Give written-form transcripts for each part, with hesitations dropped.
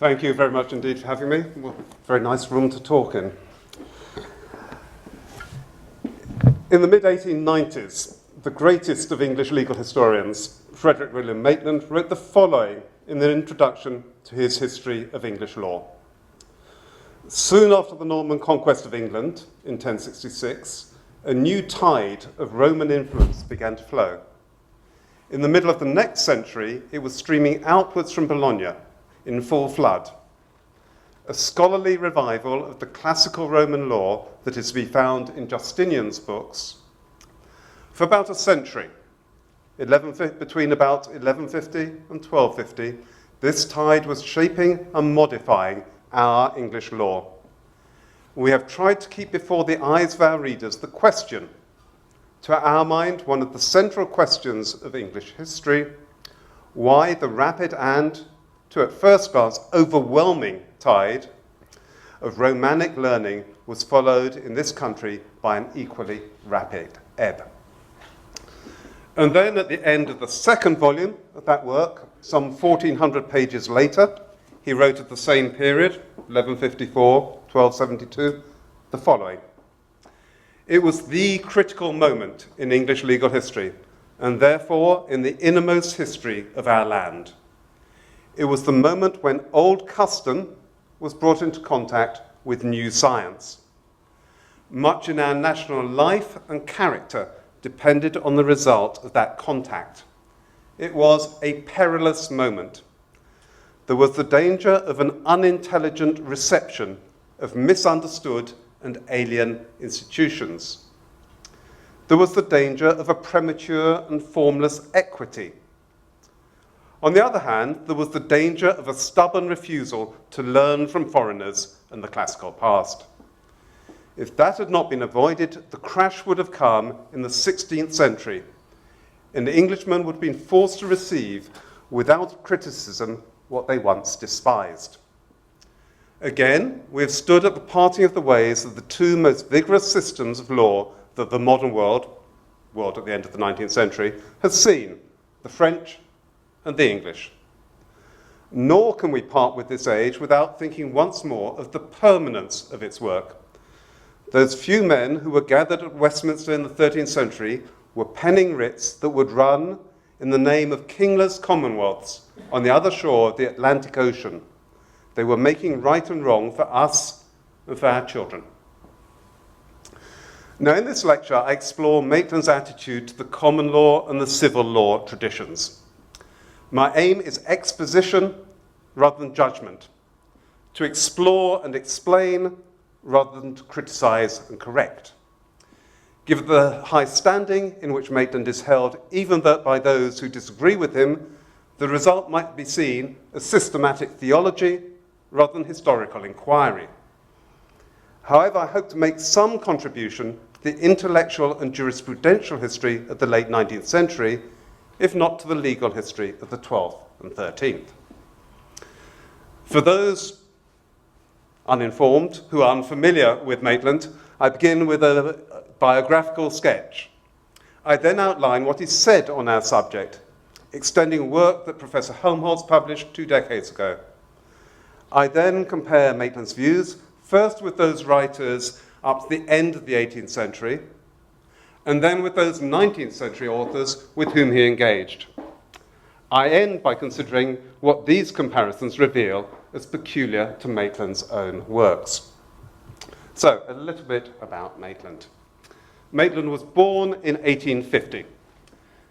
Thank you very much indeed for having me. Well, very nice room to talk in. In the mid-1890s, the greatest of English legal historians, Frederick William Maitland, wrote the following in the introduction to his History of English Law. Soon after the Norman conquest of England in 1066, a new tide of Roman influence began to flow. In the middle of the next century, it was streaming outwards from Bologna in full flood. A scholarly revival of the classical Roman law that is to be found in Justinian's books. For about a century, between about 1150 and 1250, this tide was shaping and modifying our English law. We have tried to keep before the eyes of our readers the question, to our mind, one of the central questions of English history, why the rapid and, to at first glance, overwhelming tide of Romanic learning was followed in this country by an equally rapid ebb. And then at the end of the second volume of that work, some 1,400 pages later, he wrote at the same period, 1154, 1272, the following. It was the critical moment in English legal history, and therefore in the innermost history of our land. It was the moment when old custom was brought into contact with new science. Much in our national life and character depended on the result of that contact. It was a perilous moment. There was the danger of an unintelligent reception of misunderstood and alien institutions. There was the danger of a premature and formless equity. On the other hand, there was the danger of a stubborn refusal to learn from foreigners and the classical past. If that had not been avoided, the crash would have come in the 16th century, and the Englishmen would have been forced to receive, without criticism, what they once despised. Again, we have stood at the parting of the ways of the two most vigorous systems of law that the modern world at the end of the 19th century, has seen, the French and the English. Nor can we part with this age without thinking once more of the permanence of its work. Those few men who were gathered at Westminster in the 13th century were penning writs that would run in the name of kingless commonwealths on the other shore of the Atlantic Ocean. They were making right and wrong for us and for our children. Now, in this lecture, I explore Maitland's attitude to the common law and the civil law traditions. My aim is exposition rather than judgment, to explore and explain rather than to criticize and correct. Given the high standing in which Maitland is held, even by those who disagree with him, the result might be seen as systematic theology rather than historical inquiry. However, I hope to make some contribution to the intellectual and jurisprudential history of the late 19th century, if not to the legal history of the 12th and 13th. For those uninformed who are unfamiliar with Maitland, I begin with a biographical sketch. I then outline what is said on our subject, extending work that Professor Helmholtz published 2 decades ago. I then compare Maitland's views, first with those writers up to the end of the 18th century, and then with those 19th century authors with whom he engaged. I end by considering what these comparisons reveal as peculiar to Maitland's own works. So, a little bit about Maitland. Maitland was born in 1850.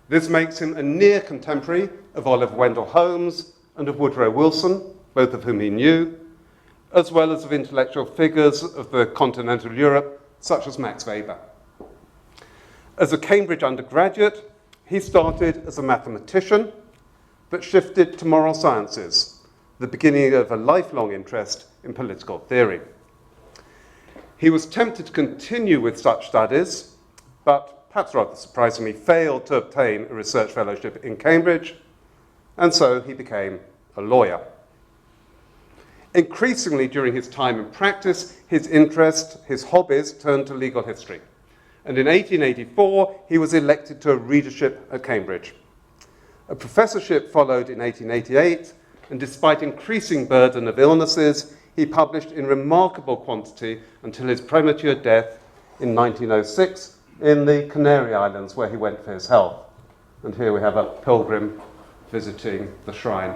This makes him a near contemporary of Oliver Wendell Holmes and of Woodrow Wilson, both of whom he knew, as well as of intellectual figures of the continental Europe, such as Max Weber. As a Cambridge undergraduate, he started as a mathematician, but shifted to moral sciences, the beginning of a lifelong interest in political theory. He was tempted to continue with such studies, but perhaps rather surprisingly failed to obtain a research fellowship in Cambridge, and so he became a lawyer. Increasingly during his time in practice, his interest, his hobbies turned to legal history. And in 1884, he was elected to a readership at Cambridge. A professorship followed in 1888, and despite increasing burden of illnesses, he published in remarkable quantity until his premature death in 1906 in the Canary Islands, where he went for his health. And here we have a pilgrim visiting the shrine.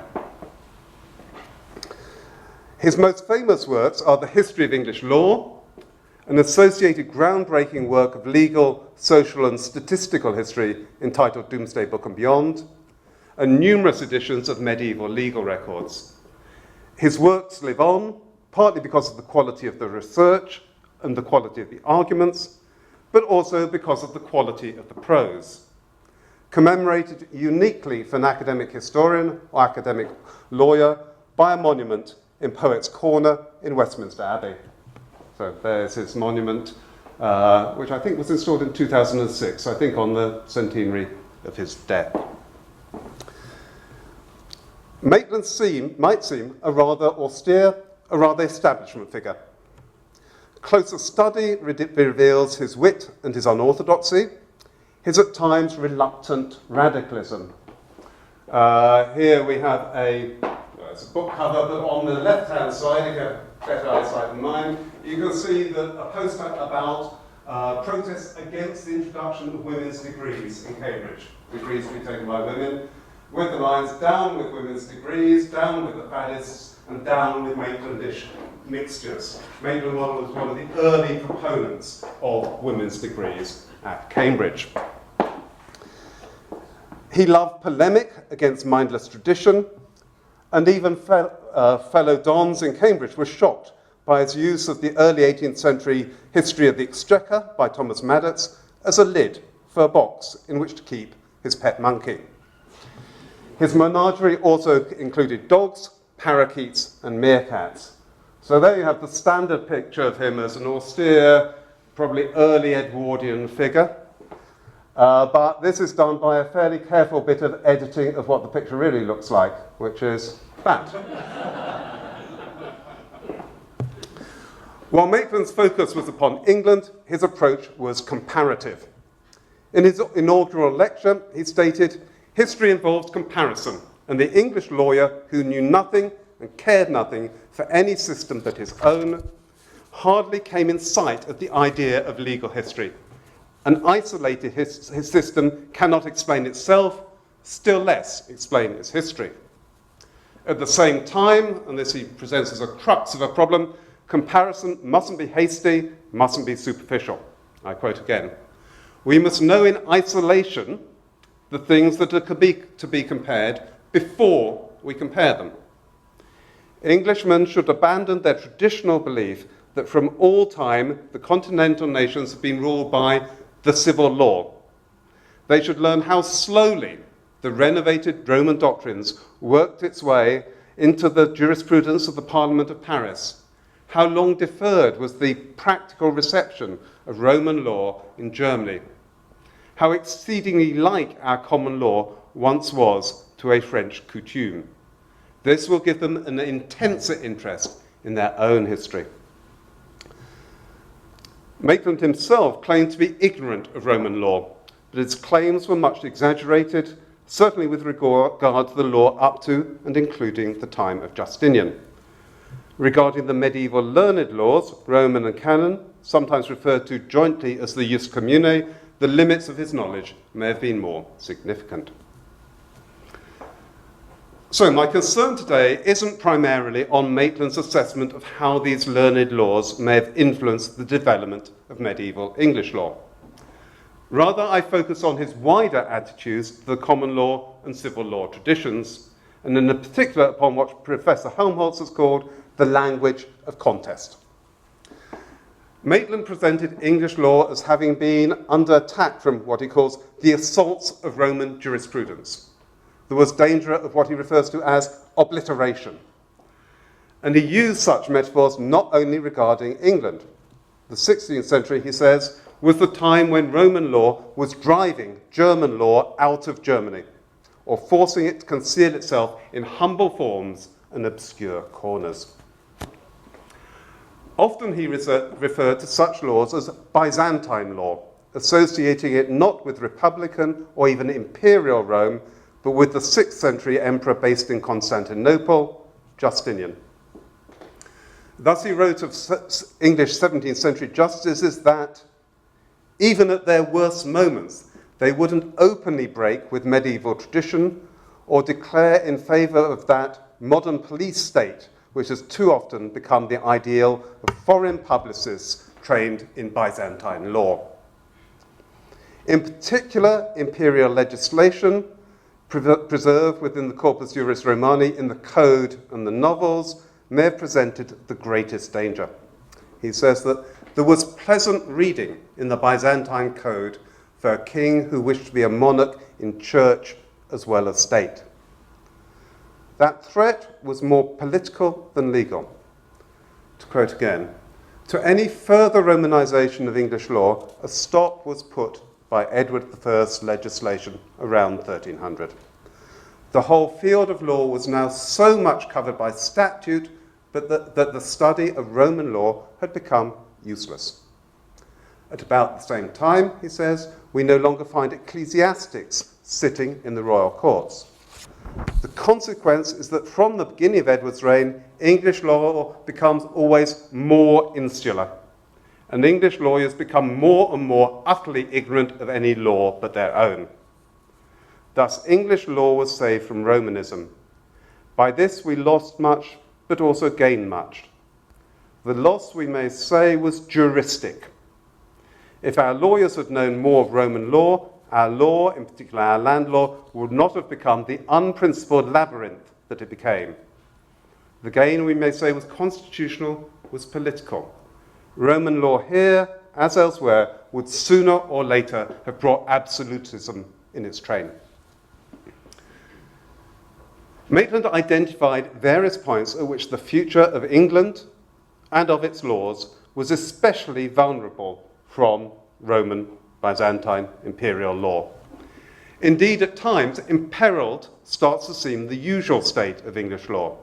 His most famous works are The History of English Law, an associated groundbreaking work of legal, social, and statistical history entitled Domesday Book and Beyond, and numerous editions of medieval legal records. His works live on, partly because of the quality of the research and the quality of the arguments, but also because of the quality of the prose. Commemorated uniquely for an academic historian or academic lawyer by a monument in Poets' Corner in Westminster Abbey. So there's his monument, which I think was installed in 2006, I think on the centenary of his death. Maitland might seem a rather austere, a rather establishment figure. Closer study reveals his wit and his unorthodoxy, his at times reluctant radicalism. Here we have it's a book cover, but on the left-hand side, if you have better eyesight than mine, you can see that a poster about protests against the introduction of women's degrees in Cambridge, degrees to be taken by women, with the lines down with women's degrees, down with the faddists, and down with Maitlandish mixtures. Maitland was one of the early proponents of women's degrees at Cambridge. He loved polemic against mindless tradition, and even fellow dons in Cambridge were shocked by his use of the early 18th century History of the Exchequer by Thomas Maddox as a lid for a box in which to keep his pet monkey. His menagerie also included dogs, parakeets, and meerkats. So there you have the standard picture of him as an austere, probably early Edwardian figure. But this is done by a fairly careful bit of editing of what the picture really looks like, which is that. While Maitland's focus was upon England, his approach was comparative. In his inaugural lecture, he stated, "History involves comparison, and the English lawyer who knew nothing and cared nothing for any system but his own hardly came in sight of the idea of legal history. An isolated his system cannot explain itself, still less explain its history. At the same time, and this he presents as a crux of a problem, comparison mustn't be hasty, mustn't be superficial." I quote again. "We must know in isolation the things that are to be compared before we compare them. Englishmen should abandon their traditional belief that from all time the continental nations have been ruled by the civil law. They should learn how slowly the renovated Roman doctrines worked its way into the jurisprudence of the Parliament of Paris. How long deferred was the practical reception of Roman law in Germany. How exceedingly like our common law once was to a French coutume. This will give them an intenser interest in their own history." Maitland himself claimed to be ignorant of Roman law, but his claims were much exaggerated, certainly with regard to the law up to and including the time of Justinian. Regarding the medieval learned laws, Roman and canon, sometimes referred to jointly as the jus commune, the limits of his knowledge may have been more significant. So my concern today isn't primarily on Maitland's assessment of how these learned laws may have influenced the development of medieval English law. Rather, I focus on his wider attitudes to the common law and civil law traditions, and in particular upon what Professor Helmholtz has called the language of contest. Maitland presented English law as having been under attack from what he calls the assaults of Roman jurisprudence. There was danger of what he refers to as obliteration. And he used such metaphors not only regarding England. The 16th century, he says, was the time when Roman law was driving German law out of Germany, or forcing it to conceal itself in humble forms and obscure corners. Often he referred to such laws as Byzantine law, associating it not with republican or even imperial Rome, but with the 6th century emperor based in Constantinople, Justinian. Thus he wrote of English 17th century justices that, even at their worst moments, they wouldn't openly break with medieval tradition or declare in favour of that modern police state which has too often become the ideal of foreign publicists trained in Byzantine law. In particular, imperial legislation, preserved within the Corpus Juris Romani in the Code and the novels, may have presented the greatest danger. He says that there was pleasant reading in the Byzantine Code for a king who wished to be a monarch in church as well as state. That threat was more political than legal. To quote again, to any further Romanization of English law, a stop was put by Edward I's legislation around 1300. The whole field of law was now so much covered by statute that the study of Roman law had become useless. At about the same time, he says, we no longer find ecclesiastics sitting in the royal courts. The consequence is that from the beginning of Edward's reign, English law becomes always more insular, and English lawyers become more and more utterly ignorant of any law but their own. Thus, English law was saved from Romanism. By this we lost much, but also gained much. The loss, we may say, was juristic. If our lawyers had known more of Roman law, our law, in particular our land law, would not have become the unprincipled labyrinth that it became. The gain, we may say, was constitutional, was political. Roman law here, as elsewhere, would sooner or later have brought absolutism in its train. Maitland identified various points at which the future of England and of its laws was especially vulnerable from Roman Byzantine imperial law. Indeed, at times, imperiled starts to seem the usual state of English law.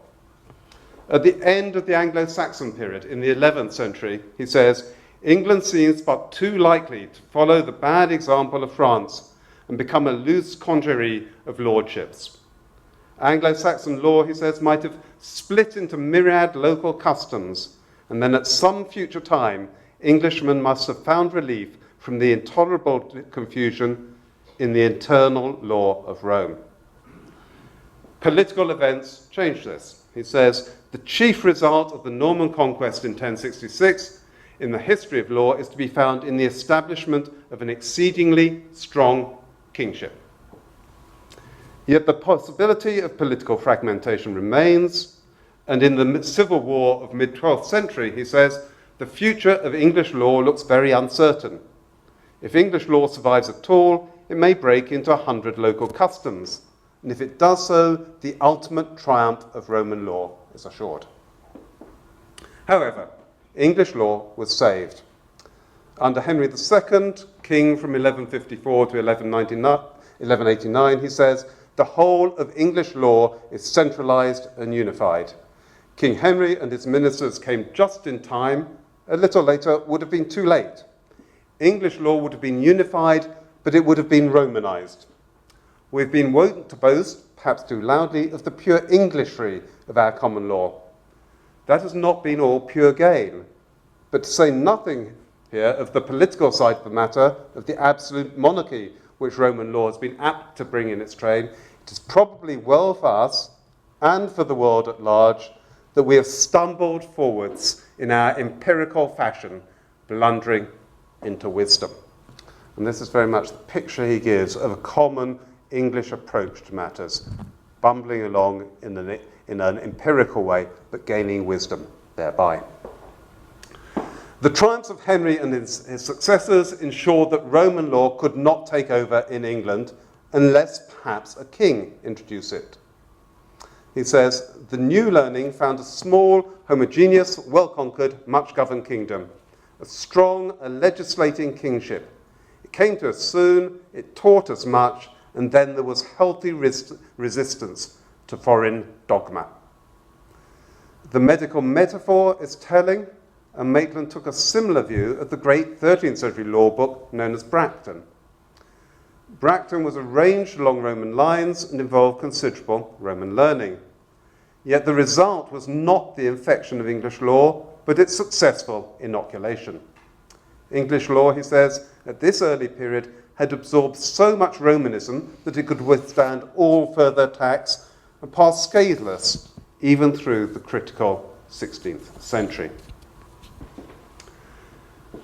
At the end of the Anglo-Saxon period, in the 11th century, he says, England seems but too likely to follow the bad example of France and become a loose congerie of lordships. Anglo-Saxon law, he says, might have split into myriad local customs, and then at some future time, Englishmen must have found relief from the intolerable confusion in the internal law of Rome. Political events changed this. He says, the chief result of the Norman conquest in 1066 in the history of law is to be found in the establishment of an exceedingly strong kingship. Yet the possibility of political fragmentation remains, and in the civil war of mid-12th century, he says, the future of English law looks very uncertain. If English law survives at all, it may break into 100 local customs, and if it does so, the ultimate triumph of Roman law is assured. However, English law was saved. Under Henry II, king from 1154 to 1189, he says, the whole of English law is centralized and unified. King Henry and his ministers came just in time. A little later would have been too late. English law would have been unified, but it would have been Romanized. We've been wont to boast, perhaps too loudly, of the pure Englishry of our common law. That has not been all pure gain. But to say nothing here of the political side of the matter, of the absolute monarchy which Roman law has been apt to bring in its train, it is probably well for us and for the world at large that we have stumbled forwards in our empirical fashion, blundering into wisdom. And this is very much the picture he gives of a common English approach to matters, bumbling along in an empirical way, but gaining wisdom thereby. The triumphs of Henry and his successors ensured that Roman law could not take over in England unless perhaps a king introduced it. He says, the new learning found a small, homogeneous, well-conquered, much-governed kingdom, a strong, legislating kingship. It came to us soon, it taught us much, and then there was healthy resistance to foreign dogma. The medical metaphor is telling, and Maitland took a similar view of the great 13th century law book known as Blackstone. Blackstone was arranged along Roman lines and involved considerable Roman learning. Yet the result was not the infection of English law, but its successful inoculation. English law, he says, at this early period had absorbed so much Romanism that it could withstand all further attacks and pass scatheless even through the critical 16th century.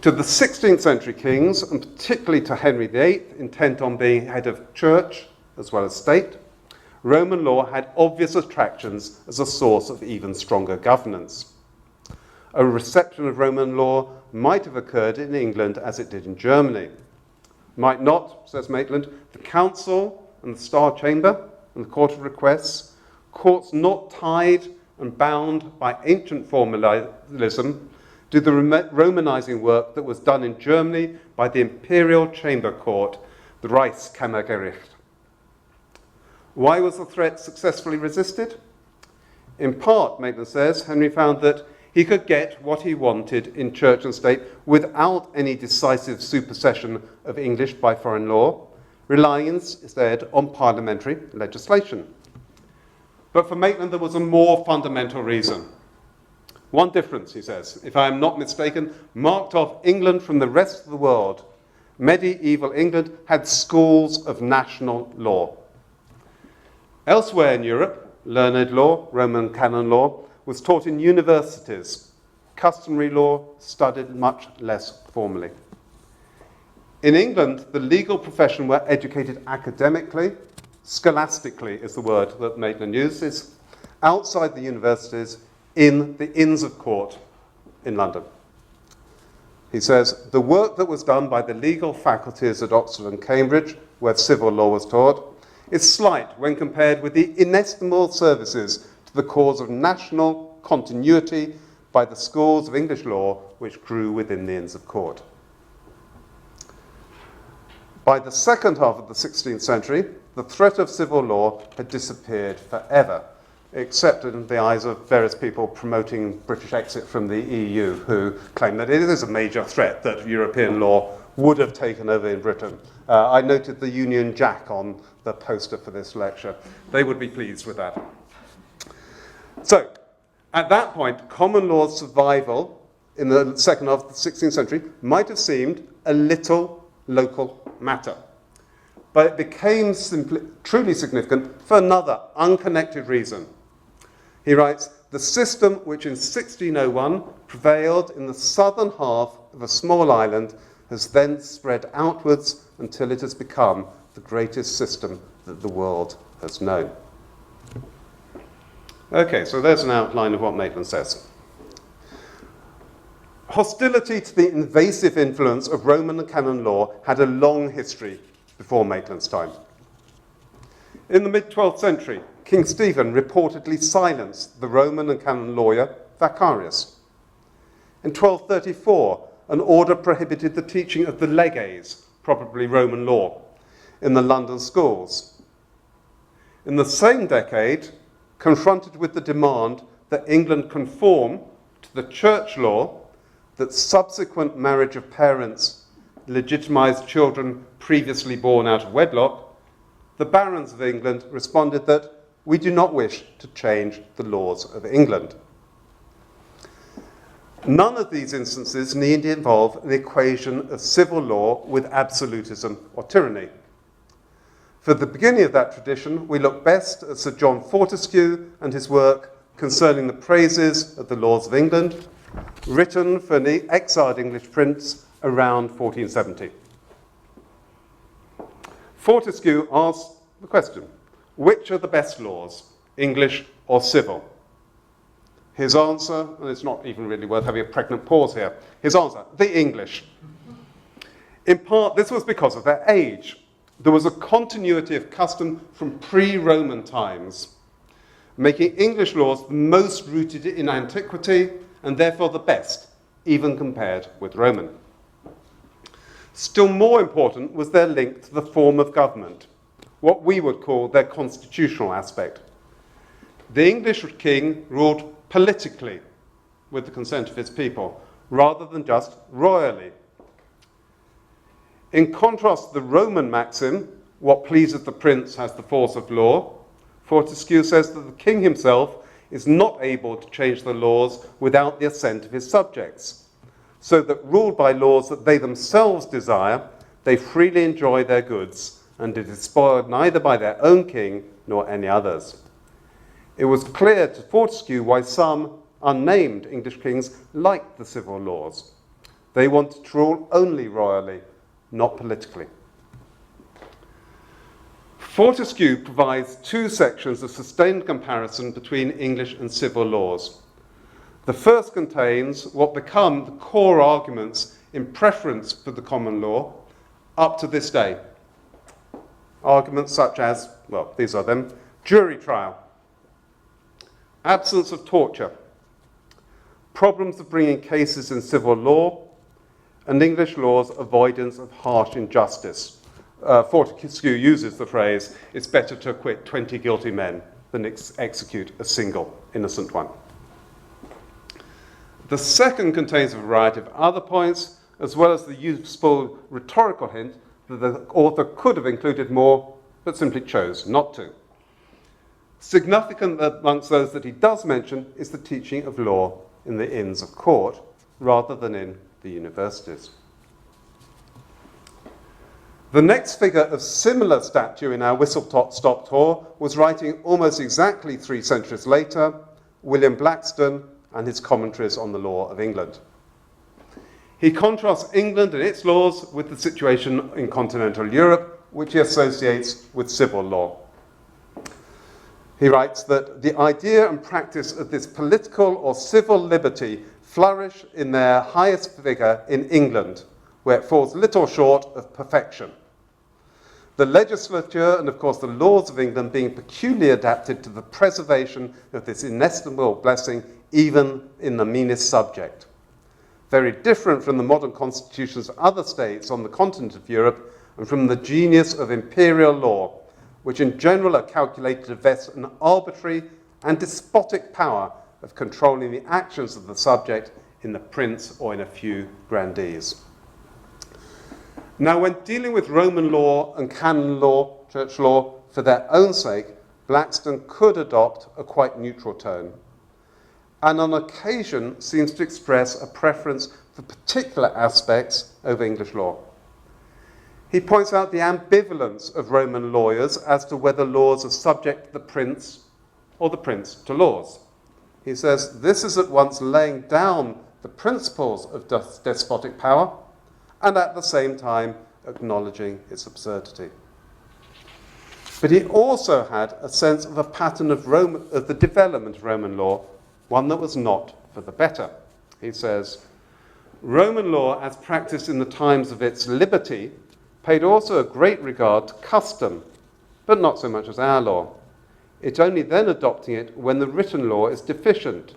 To the 16th century kings, and particularly to Henry VIII, intent on being head of church as well as state, Roman law had obvious attractions as a source of even stronger governance. A reception of Roman law might have occurred in England as it did in Germany. Might not, says Maitland, the council and the Star Chamber and the Court of Requests, courts not tied and bound by ancient formalism, do the Romanizing work that was done in Germany by the Imperial Chamber Court, the Reichskammergericht. Why was the threat successfully resisted? In part, Maitland says, Henry found that he could get what he wanted in church and state without any decisive supersession of English by foreign law, relying instead on parliamentary legislation. But for Maitland, there was a more fundamental reason. One difference, he says, if I am not mistaken, marked off England from the rest of the world. Medieval England had schools of national law. Elsewhere in Europe, learned law, Roman canon law, was taught in universities. Customary law studied much less formally. In England, the legal profession were educated academically, scholastically is the word that Maitland uses, outside the universities, in the Inns of Court in London. He says, the work that was done by the legal faculties at Oxford and Cambridge, where civil law was taught, is slight when compared with the inestimable services to the cause of national continuity by the schools of English law which grew within the Inns of Court. By the second half of the 16th century, the threat of civil law had disappeared forever, except in the eyes of various people promoting British exit from the EU, who claim that it is a major threat that European law would have taken over in Britain. I noted the Union Jack on the poster for this lecture. They would be pleased with that. So, at that point, common law's survival in the second half of the 16th century might have seemed a little local matter. But it became truly significant for another unconnected reason. He writes, the system which in 1601 prevailed in the southern half of a small island has then spread outwards until it has become the greatest system that the world has known. Okay, so there's an outline of what Maitland says. Hostility to the invasive influence of Roman and canon law had a long history before Maitland's time. In the mid-12th century, King Stephen reportedly silenced the Roman and canon lawyer Vacarius. In 1234, an order prohibited the teaching of the leges, probably Roman law, in the London schools. In the same decade, confronted with the demand that England conform to the church law that subsequent marriage of parents legitimised children previously born out of wedlock, the barons of England responded that we do not wish to change the laws of England. None of these instances need involve an equation of civil law with absolutism or tyranny. For the beginning of that tradition, we look best at Sir John Fortescue and his work concerning the praises of the laws of England, written for an exiled English prince around 1470. Fortescue asked the question, which are the best laws, English or civil? His answer, and it's not even really worth having a pregnant pause here, his answer, the English. In part, this was because of their age. There was a continuity of custom from pre-Roman times, making English laws the most rooted in antiquity and therefore the best, even compared with Roman. Still more important was their link to the form of government, what we would call their constitutional aspect. The English king ruled politically with the consent of his people, rather than just royally. In contrast to the Roman maxim, what pleases the prince has the force of law, Fortescue says that the king himself is not able to change the laws without the assent of his subjects, so that ruled by laws that they themselves desire, they freely enjoy their goods, and it is spoiled neither by their own king nor any others. It was clear to Fortescue why some unnamed English kings liked the civil laws. They wanted to rule only royally, not politically. Fortescue provides two sections of sustained comparison between English and civil laws. The first contains what become the core arguments in preference for the common law up to this day. Arguments such as, well, these are them: jury trial, absence of torture, problems of bringing cases in civil law, and English law's avoidance of harsh injustice. Fortescue uses the phrase, it's better to acquit 20 guilty men than execute a single innocent one. The second contains a variety of other points, as well as the useful rhetorical hint that the author could have included more, but simply chose not to. Significant amongst those that he does mention is the teaching of law in the Inns of Court, rather than in the universities. The next figure of similar stature in our whistle-stop tour was writing almost exactly 3 centuries later, William Blackstone and his commentaries on the law of England. He contrasts England and its laws with the situation in continental Europe, which he associates with civil law. He writes that the idea and practice of this political or civil liberty flourish in their highest figure in England, where it falls little short of perfection. The legislature and, of course, the laws of England being peculiarly adapted to the preservation of this inestimable blessing, even in the meanest subject. Very different from the modern constitutions of other states on the continent of Europe and from the genius of imperial law, which in general are calculated to vest an arbitrary and despotic power of controlling the actions of the subject in the prince or in a few grandees. Now, when dealing with Roman law and canon law, church law, for their own sake, Blackstone could adopt a quite neutral tone, and on occasion seems to express a preference for particular aspects of English law. He points out the ambivalence of Roman lawyers as to whether laws are subject to the prince or the prince to laws. He says this is at once laying down the principles of despotic power and at the same time acknowledging its absurdity. But he also had a sense of a pattern of the development of Roman law, one that was not for the better. He says, Roman law, as practiced in the times of its liberty, paid also a great regard to custom, but not so much as our law. It only then adopting it when the written law is deficient.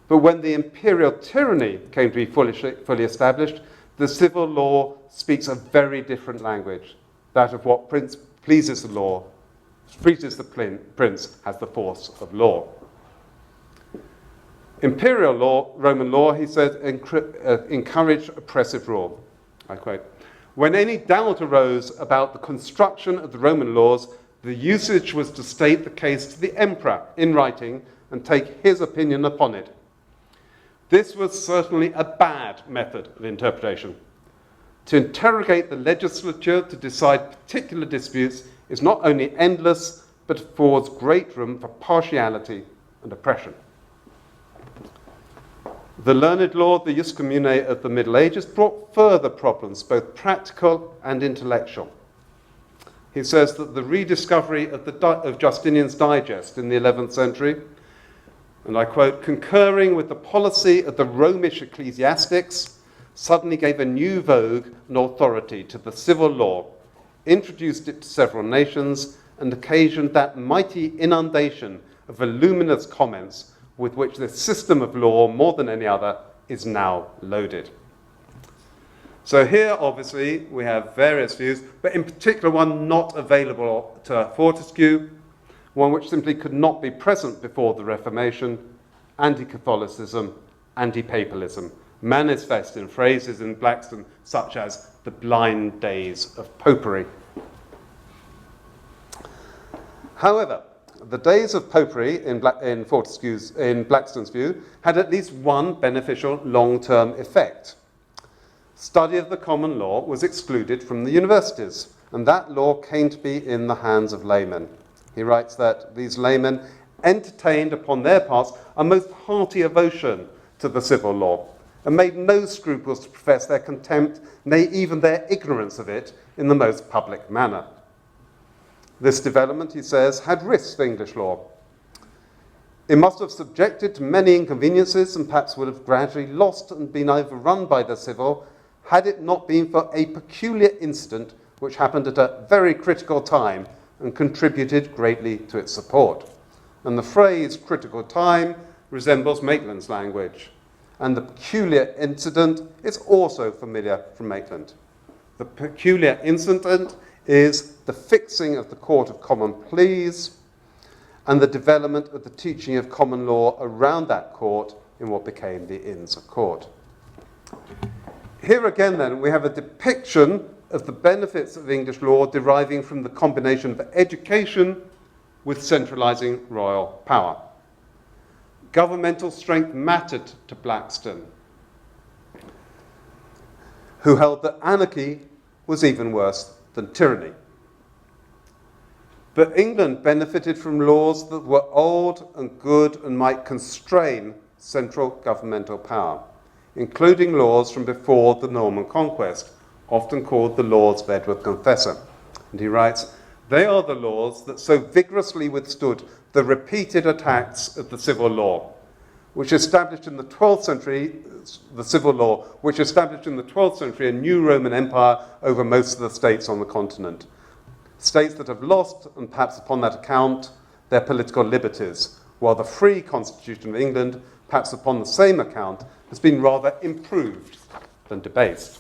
But when the imperial tyranny came to be fully established, the civil law speaks a very different language, that of what pleases the prince has the force of law. Imperial law, Roman law, he said, encouraged oppressive rule. I quote, when any doubt arose about the construction of the Roman laws, the usage was to state the case to the emperor in writing and take his opinion upon it. This was certainly a bad method of interpretation. To interrogate the legislature to decide particular disputes is not only endless, but affords great room for partiality and oppression. The learned law, the jus commune of the Middle Ages, brought further problems, both practical and intellectual. He says that the rediscovery of Justinian's Digest in the 11th century, and I quote, concurring with the policy of the Romish ecclesiastics, suddenly gave a new vogue and authority to the civil law, introduced it to several nations, and occasioned that mighty inundation of voluminous comments with which this system of law, more than any other, is now loaded. So here, obviously, we have various views, but in particular one not available to Fortescue, one which simply could not be present before the Reformation, anti-Catholicism, anti-papalism, manifest in phrases in Blackstone such as the blind days of popery. However, the days of popery in Blackstone's view had at least one beneficial long-term effect. Study of the common law was excluded from the universities, and that law came to be in the hands of laymen. He writes that these laymen entertained upon their parts a most hearty aversion to the civil law, and made no scruples to profess their contempt, nay, even their ignorance of it, in the most public manner. This development, he says, had risks for English law. It must have subjected to many inconveniences and perhaps would have gradually lost and been overrun by the civil had it not been for a peculiar incident which happened at a very critical time and contributed greatly to its support. And the phrase critical time resembles Maitland's language. And the peculiar incident is also familiar from Maitland. The peculiar incident is the fixing of the Court of Common Pleas and the development of the teaching of common law around that court in what became the Inns of Court. Here again, then, we have a depiction of the benefits of English law deriving from the combination of education with centralizing royal power. Governmental strength mattered to Blackstone, who held that anarchy was even worse than tyranny. But England benefited from laws that were old and good and might constrain central governmental power, including laws from before the Norman Conquest, often called the Laws of Edward Confessor. And he writes, "They are the laws that so vigorously withstood the repeated attacks of the civil law, which established in the 12th century, the civil law, which established in the 12th century a new Roman Empire over most of the states on the continent. States that have lost, and perhaps upon that account, their political liberties, while the free constitution of England, perhaps upon the same account, has been rather improved than debased."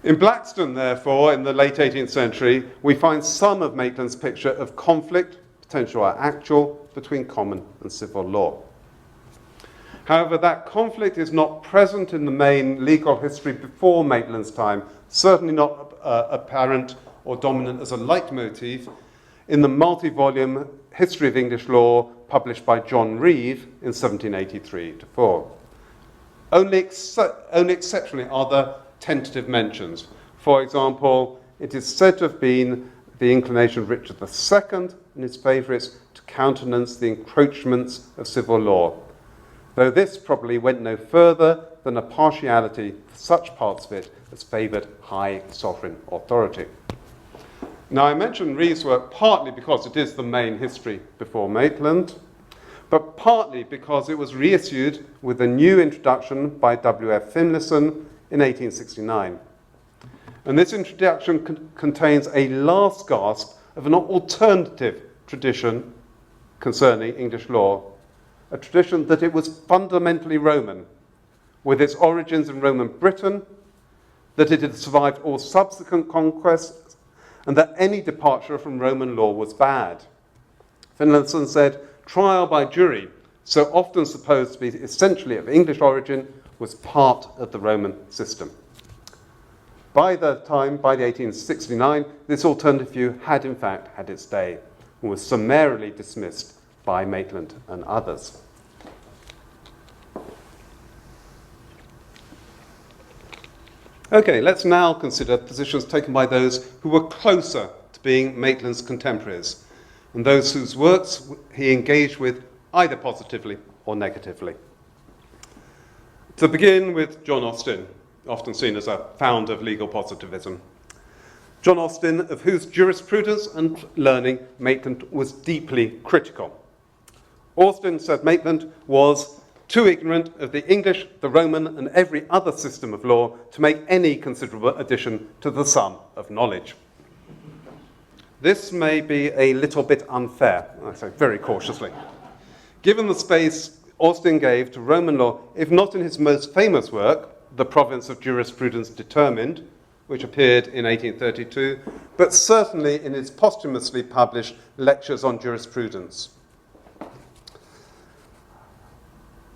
In Blackstone, therefore, in the late 18th century, we find some of Maitland's picture of conflict, potential or actual, between common and civil law. However, that conflict is not present in the main legal history before Maitland's time, certainly not apparent or dominant as a leitmotif in the multi-volume History of English Law published by John Reeve in 1783-4. Only exceptionally are there tentative mentions. For example, it is said to have been the inclination of Richard II and his favourites to countenance the encroachments of civil law, though this probably went no further than a partiality for such parts of it as favoured high sovereign authority. Now, I mention Reeve's work partly because it is the main history before Maitland, but partly because it was reissued with a new introduction by W.F. Finlayson in 1869. And this introduction contains a last gasp of an alternative tradition concerning English law, a tradition that it was fundamentally Roman, with its origins in Roman Britain, that it had survived all subsequent conquests, and that any departure from Roman law was bad. Finlayson said, trial by jury, so often supposed to be essentially of English origin, was part of the Roman system. By the 1869, this alternative view had in fact had its day and was summarily dismissed by Maitland and others. Okay, let's now consider positions taken by those who were closer to being Maitland's contemporaries, and those whose works he engaged with either positively or negatively. To begin with John Austin, often seen as a founder of legal positivism. John Austin, of whose jurisprudence and learning Maitland was deeply critical. Austin said Maitland was too ignorant of the English, the Roman, and every other system of law to make any considerable addition to the sum of knowledge. This may be a little bit unfair, I say very cautiously. Given the space Austin gave to Roman law, if not in his most famous work, The Province of Jurisprudence Determined, which appeared in 1832, but certainly in his posthumously published Lectures on Jurisprudence.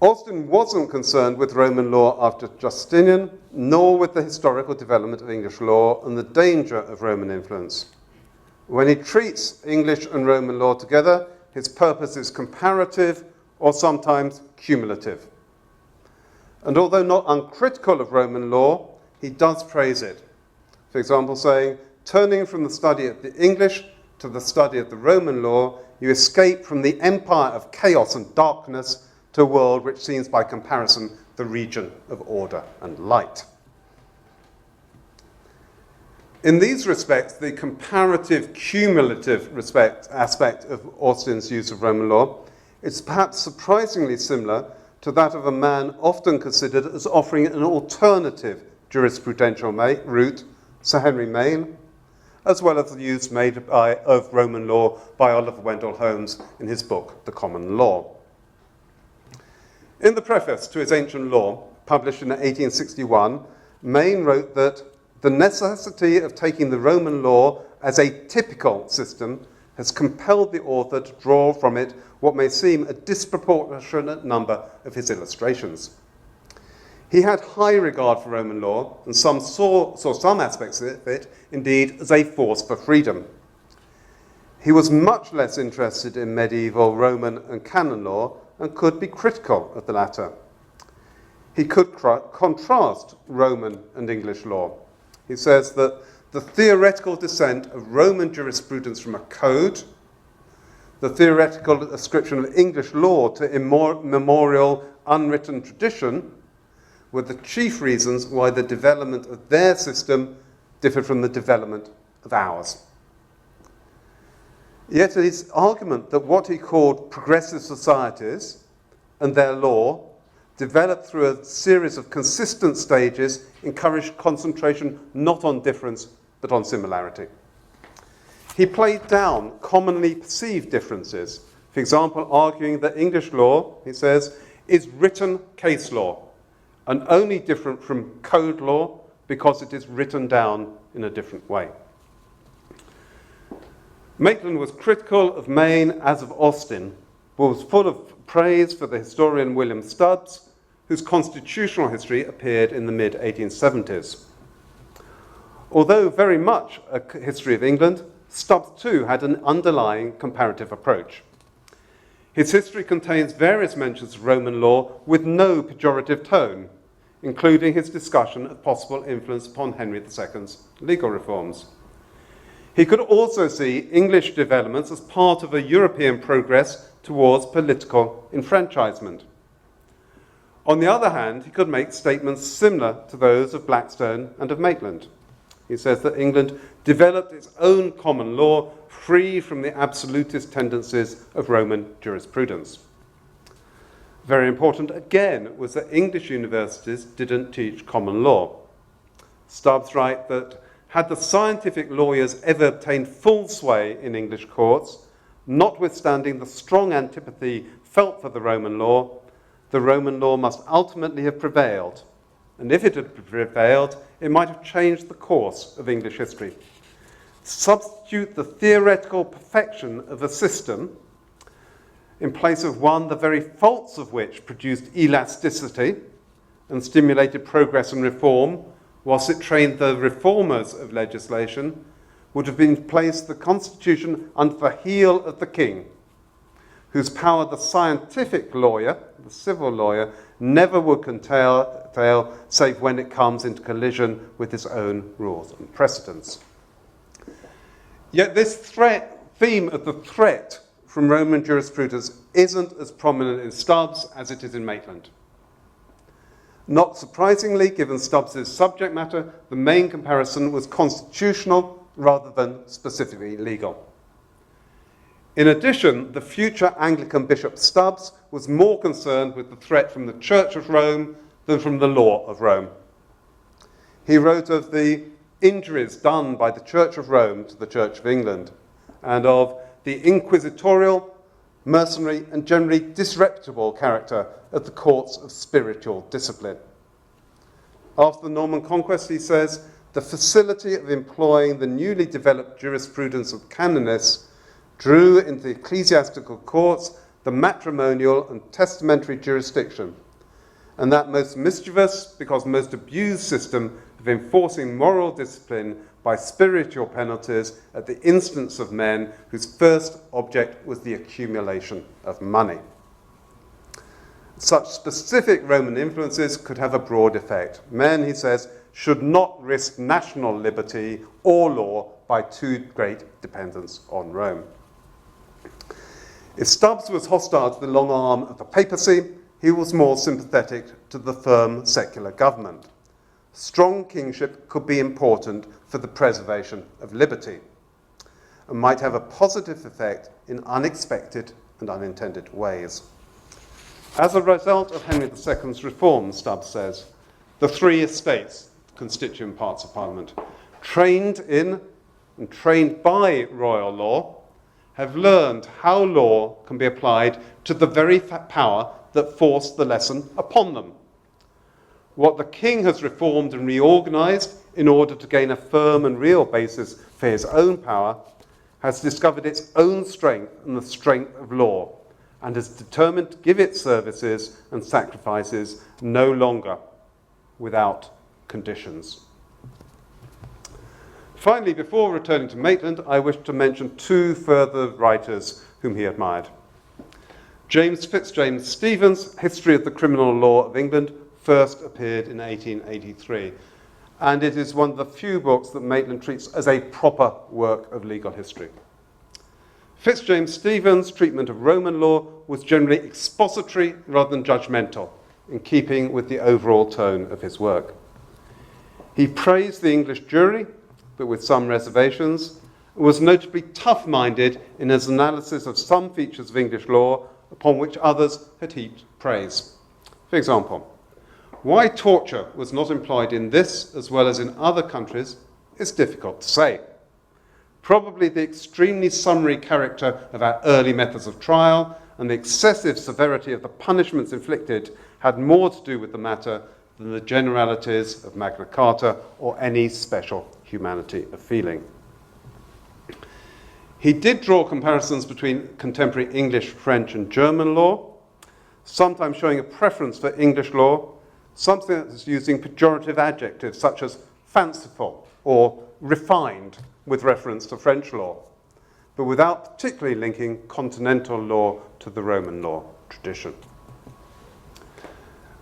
Austin wasn't concerned with Roman law after Justinian, nor with the historical development of English law and the danger of Roman influence. When he treats English and Roman law together, his purpose is comparative or sometimes cumulative. And although not uncritical of Roman law, he does praise it. For example, saying, turning from the study of the English to the study of the Roman law, you escape from the empire of chaos and darkness to a world which seems by comparison the region of order and light. In these respects, the comparative cumulative aspect of Austin's use of Roman law is perhaps surprisingly similar to that of a man often considered as offering an alternative jurisprudential route, Sir Henry Maine, as well as the use made of Roman law by Oliver Wendell Holmes in his book, The Common Law. In the preface to his Ancient Law, published in 1861, Maine wrote that the necessity of taking the Roman law as a typical system has compelled the author to draw from it what may seem a disproportionate number of his illustrations. He had high regard for Roman law, and saw some aspects of it, indeed, as a force for freedom. He was much less interested in medieval Roman and canon law, and could be critical of the latter. He could contrast Roman and English law. He says that the theoretical descent of Roman jurisprudence from a code, the theoretical ascription of English law to immemorial unwritten tradition, were the chief reasons why the development of their system differed from the development of ours. Yet his argument that what he called progressive societies and their law, developed through a series of consistent stages, encouraged concentration not on difference but on similarity. He played down commonly perceived differences, for example, arguing that English law, he says, is written case law and only different from code law because it is written down in a different way. Maitland was critical of Maine as of Austin, but was full of praise for the historian William Stubbs, whose constitutional history appeared in the mid-1870s. Although very much a history of England, Stubbs too had an underlying comparative approach. His history contains various mentions of Roman law with no pejorative tone, including his discussion of possible influence upon Henry II's legal reforms. He could also see English developments as part of a European progress towards political enfranchisement. On the other hand, he could make statements similar to those of Blackstone and of Maitland. He says that England developed its own common law free from the absolutist tendencies of Roman jurisprudence. Very important again was that English universities didn't teach common law. Stubbs writes that had the scientific lawyers ever obtained full sway in English courts, notwithstanding the strong antipathy felt for the Roman law must ultimately have prevailed. And if it had prevailed, it might have changed the course of English history. Substitute the theoretical perfection of a system in place of one the very faults of which produced elasticity and stimulated progress and reform, whilst it trained the reformers of legislation, would have been placed the Constitution under the heel of the king, whose power the scientific lawyer, the civil lawyer, never would curtail save when it comes into collision with his own rules and precedents. Yet this theme of the threat from Roman jurisprudence isn't as prominent in Stubbs as it is in Maitland. Not surprisingly, given Stubbs's subject matter, the main comparison was constitutional rather than specifically legal. In addition, the future Anglican Bishop Stubbs was more concerned with the threat from the Church of Rome than from the law of Rome. He wrote of the injuries done by the Church of Rome to the Church of England, and of the inquisitorial, mercenary, and generally disreputable character of the courts of spiritual discipline. After the Norman conquest, he says, the facility of employing the newly developed jurisprudence of canonists drew into the ecclesiastical courts the matrimonial and testamentary jurisdiction, and that most mischievous, because most abused system of enforcing moral discipline by spiritual penalties at the instance of men whose first object was the accumulation of money. Such specific Roman influences could have a broad effect. Men, he says, should not risk national liberty or law by too great dependence on Rome. If Stubbs was hostile to the long arm of the papacy, he was more sympathetic to the firm secular government. Strong kingship could be important for the preservation of liberty and might have a positive effect in unexpected and unintended ways. As a result of Henry II's reforms, Stubbs says, the three estates, constituent parts of Parliament, trained in and trained by royal law, have learned how law can be applied to the very power that forced the lesson upon them. What the king has reformed and reorganized in order to gain a firm and real basis for his own power has discovered its own strength and the strength of law, and is determined to give its services and sacrifices no longer without conditions. Finally, before returning to Maitland, I wish to mention two further writers whom he admired. James Fitzjames Stephen's History of the Criminal Law of England first appeared in 1883, and it is one of the few books that Maitland treats as a proper work of legal history. Fitzjames Stephen's treatment of Roman law was generally expository rather than judgmental, in keeping with the overall tone of his work. He praised the English jury, but with some reservations, and was notably tough-minded in his analysis of some features of English law upon which others had heaped praise. For example, why torture was not employed in this as well as in other countries is difficult to say. Probably the extremely summary character of our early methods of trial and the excessive severity of the punishments inflicted had more to do with the matter than the generalities of Magna Carta or any special humanity of feeling. He did draw comparisons between contemporary English, French, and German law, sometimes showing a preference for English law, sometimes using pejorative adjectives such as fanciful or refined with reference to French law, but without particularly linking continental law to the Roman law tradition.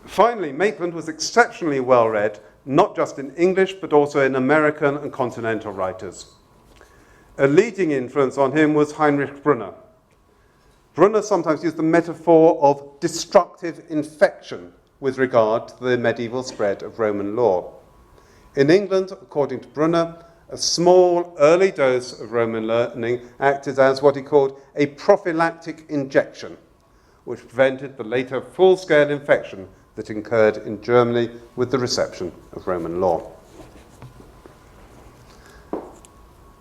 Finally, Maitland was exceptionally well read, not just in English, but also in American and continental writers. A leading influence on him was Heinrich Brunner. Brunner sometimes used the metaphor of destructive infection with regard to the medieval spread of Roman law. In England, according to Brunner, a small early dose of Roman learning acted as what he called a prophylactic injection, which prevented the later full-scale infection that occurred in Germany with the reception of Roman law.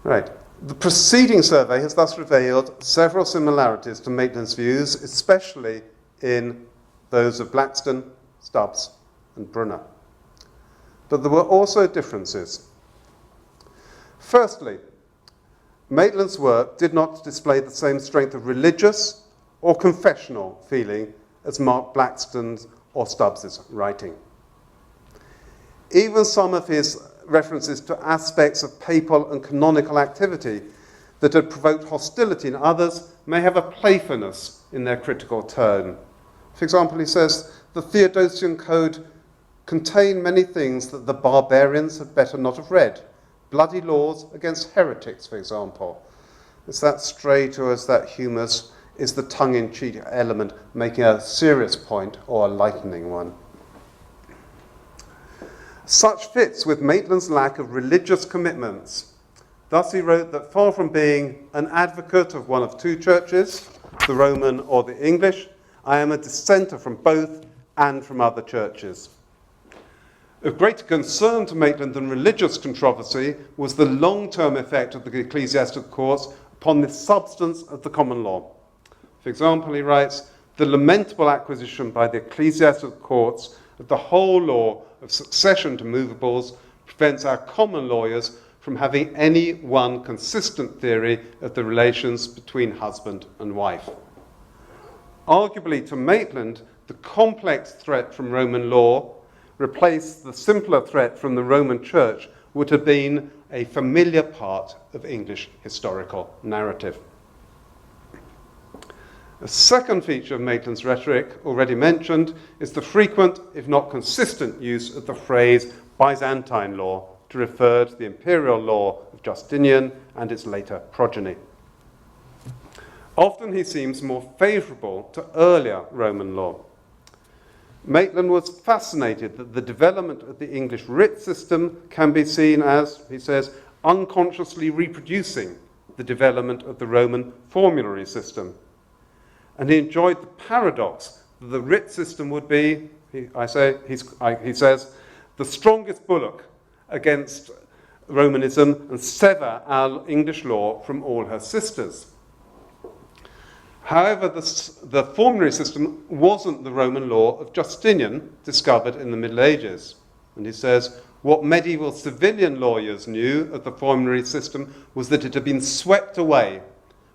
Right. The preceding survey has thus revealed several similarities to Maitland's views, especially in those of Blackstone, Stubbs, and Brunner. But there were also differences. Firstly, Maitland's work did not display the same strength of religious or confessional feeling as Mark Blackstone's or Stubbs's writing. Even some of his references to aspects of papal and canonical activity that had provoked hostility in others may have a playfulness in their critical tone. For example, he says, the Theodosian Code contained many things that the barbarians had better not have read. Bloody laws against heretics, for example. Is that stray towards that humorous? Is the tongue-in-cheek element making a serious point or a lightening one? Such fits with Maitland's lack of religious commitments. Thus he wrote that far from being an advocate of one of two churches, the Roman or the English, I am a dissenter from both and from other churches. Of greater concern to Maitland than religious controversy was the long-term effect of the ecclesiastical courts upon the substance of the common law. For example, he writes, the lamentable acquisition by the ecclesiastical courts of the whole law of succession to movables prevents our common lawyers from having any one consistent theory of the relations between husband and wife. Arguably, to Maitland, the complex threat from Roman law replaced the simpler threat from the Roman Church would have been a familiar part of English historical narrative. A second feature of Maitland's rhetoric, already mentioned, is the frequent, if not consistent, use of the phrase Byzantine law to refer to the imperial law of Justinian and its later progeny. Often he seems more favourable to earlier Roman law. Maitland was fascinated that the development of the English writ system can be seen as, he says, unconsciously reproducing the development of the Roman formulary system. And he enjoyed the paradox that the writ system would be, he says, the strongest bulwark against Romanism and sever our English law from all her sisters. However, the formulary system wasn't the Roman law of Justinian discovered in the Middle Ages. And he says, what medieval civilian lawyers knew of the formulary system was that it had been swept away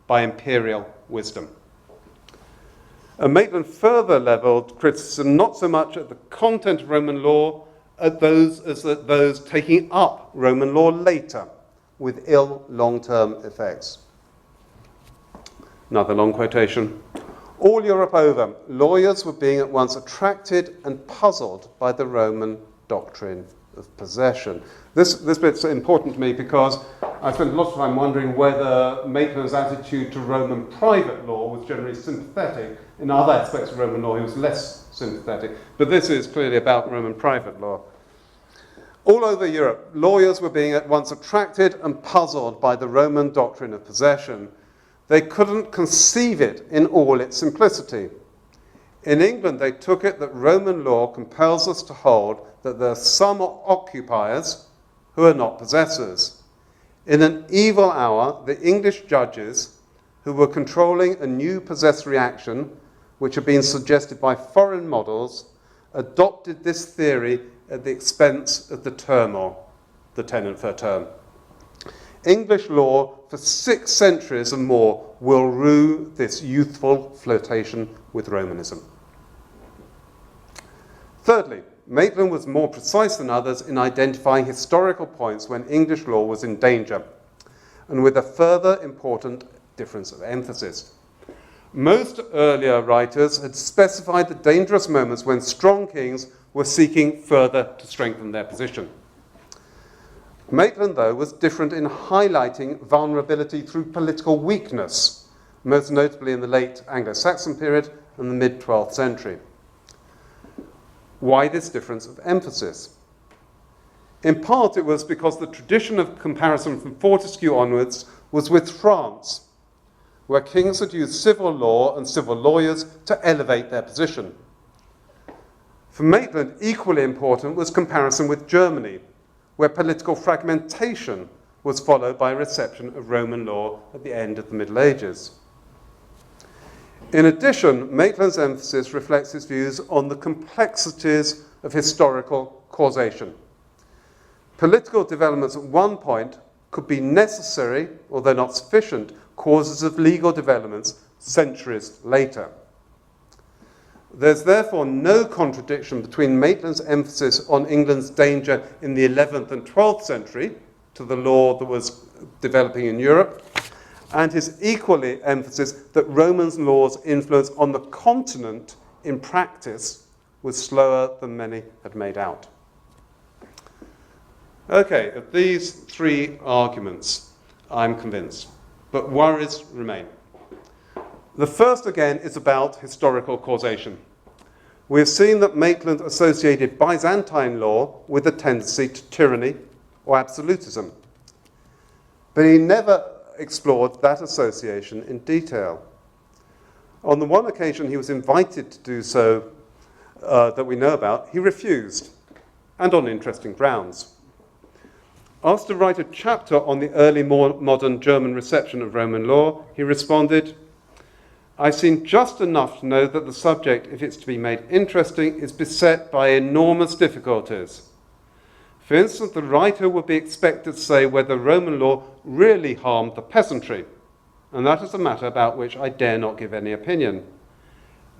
by imperial wisdom. And Maitland further levelled criticism not so much at the content of Roman law as at those taking up Roman law later with ill long-term effects. Another long quotation. All Europe over, lawyers were being at once attracted and puzzled by the Roman doctrine of possession. This bit's important to me because I spent a lot of time wondering whether Maitland's attitude to Roman private law was generally sympathetic. In other aspects of Roman law, he was less sympathetic. But this is clearly about Roman private law. All over Europe, lawyers were being at once attracted and puzzled by the Roman doctrine of possession. They couldn't conceive it in all its simplicity. In England, they took it that Roman law compels us to hold that there are some occupiers who are not possessors. In an evil hour, the English judges, who were controlling a new possessory action, which had been suggested by foreign models, adopted this theory at the expense of the turmoil, the tenant for a term. English law for 6 centuries and more will rue this youthful flirtation with Romanism. Thirdly, Maitland was more precise than others in identifying historical points when English law was in danger, and with a further important difference of emphasis. Most earlier writers had specified the dangerous moments when strong kings were seeking further to strengthen their position. Maitland, though, was different in highlighting vulnerability through political weakness, most notably in the late Anglo-Saxon period and the mid-12th century. Why this difference of emphasis? In part, it was because the tradition of comparison from Fortescue onwards was with France, where kings had used civil law and civil lawyers to elevate their position. For Maitland, equally important was comparison with Germany, where political fragmentation was followed by a reception of Roman law at the end of the Middle Ages. In addition, Maitland's emphasis reflects his views on the complexities of historical causation. Political developments at one point could be necessary, although not sufficient, causes of legal developments centuries later. There's therefore no contradiction between Maitland's emphasis on England's danger in the 11th and 12th century to the law that was developing in Europe, and his equally emphasis that Roman law's influence on the continent in practice was slower than many had made out. Okay, of these 3 arguments, I'm convinced, but worries remain. The first, again, is about historical causation. We have seen that Maitland associated Byzantine law with a tendency to tyranny or absolutism, but he never explored that association in detail. On the one occasion he was invited to do so that we know about, he refused, and on interesting grounds. Asked to write a chapter on the early modern German reception of Roman law, he responded, "I've seen just enough to know that the subject, if it's to be made interesting, is beset by enormous difficulties. For instance, the writer would be expected to say whether Roman law really harmed the peasantry, and that is a matter about which I dare not give any opinion.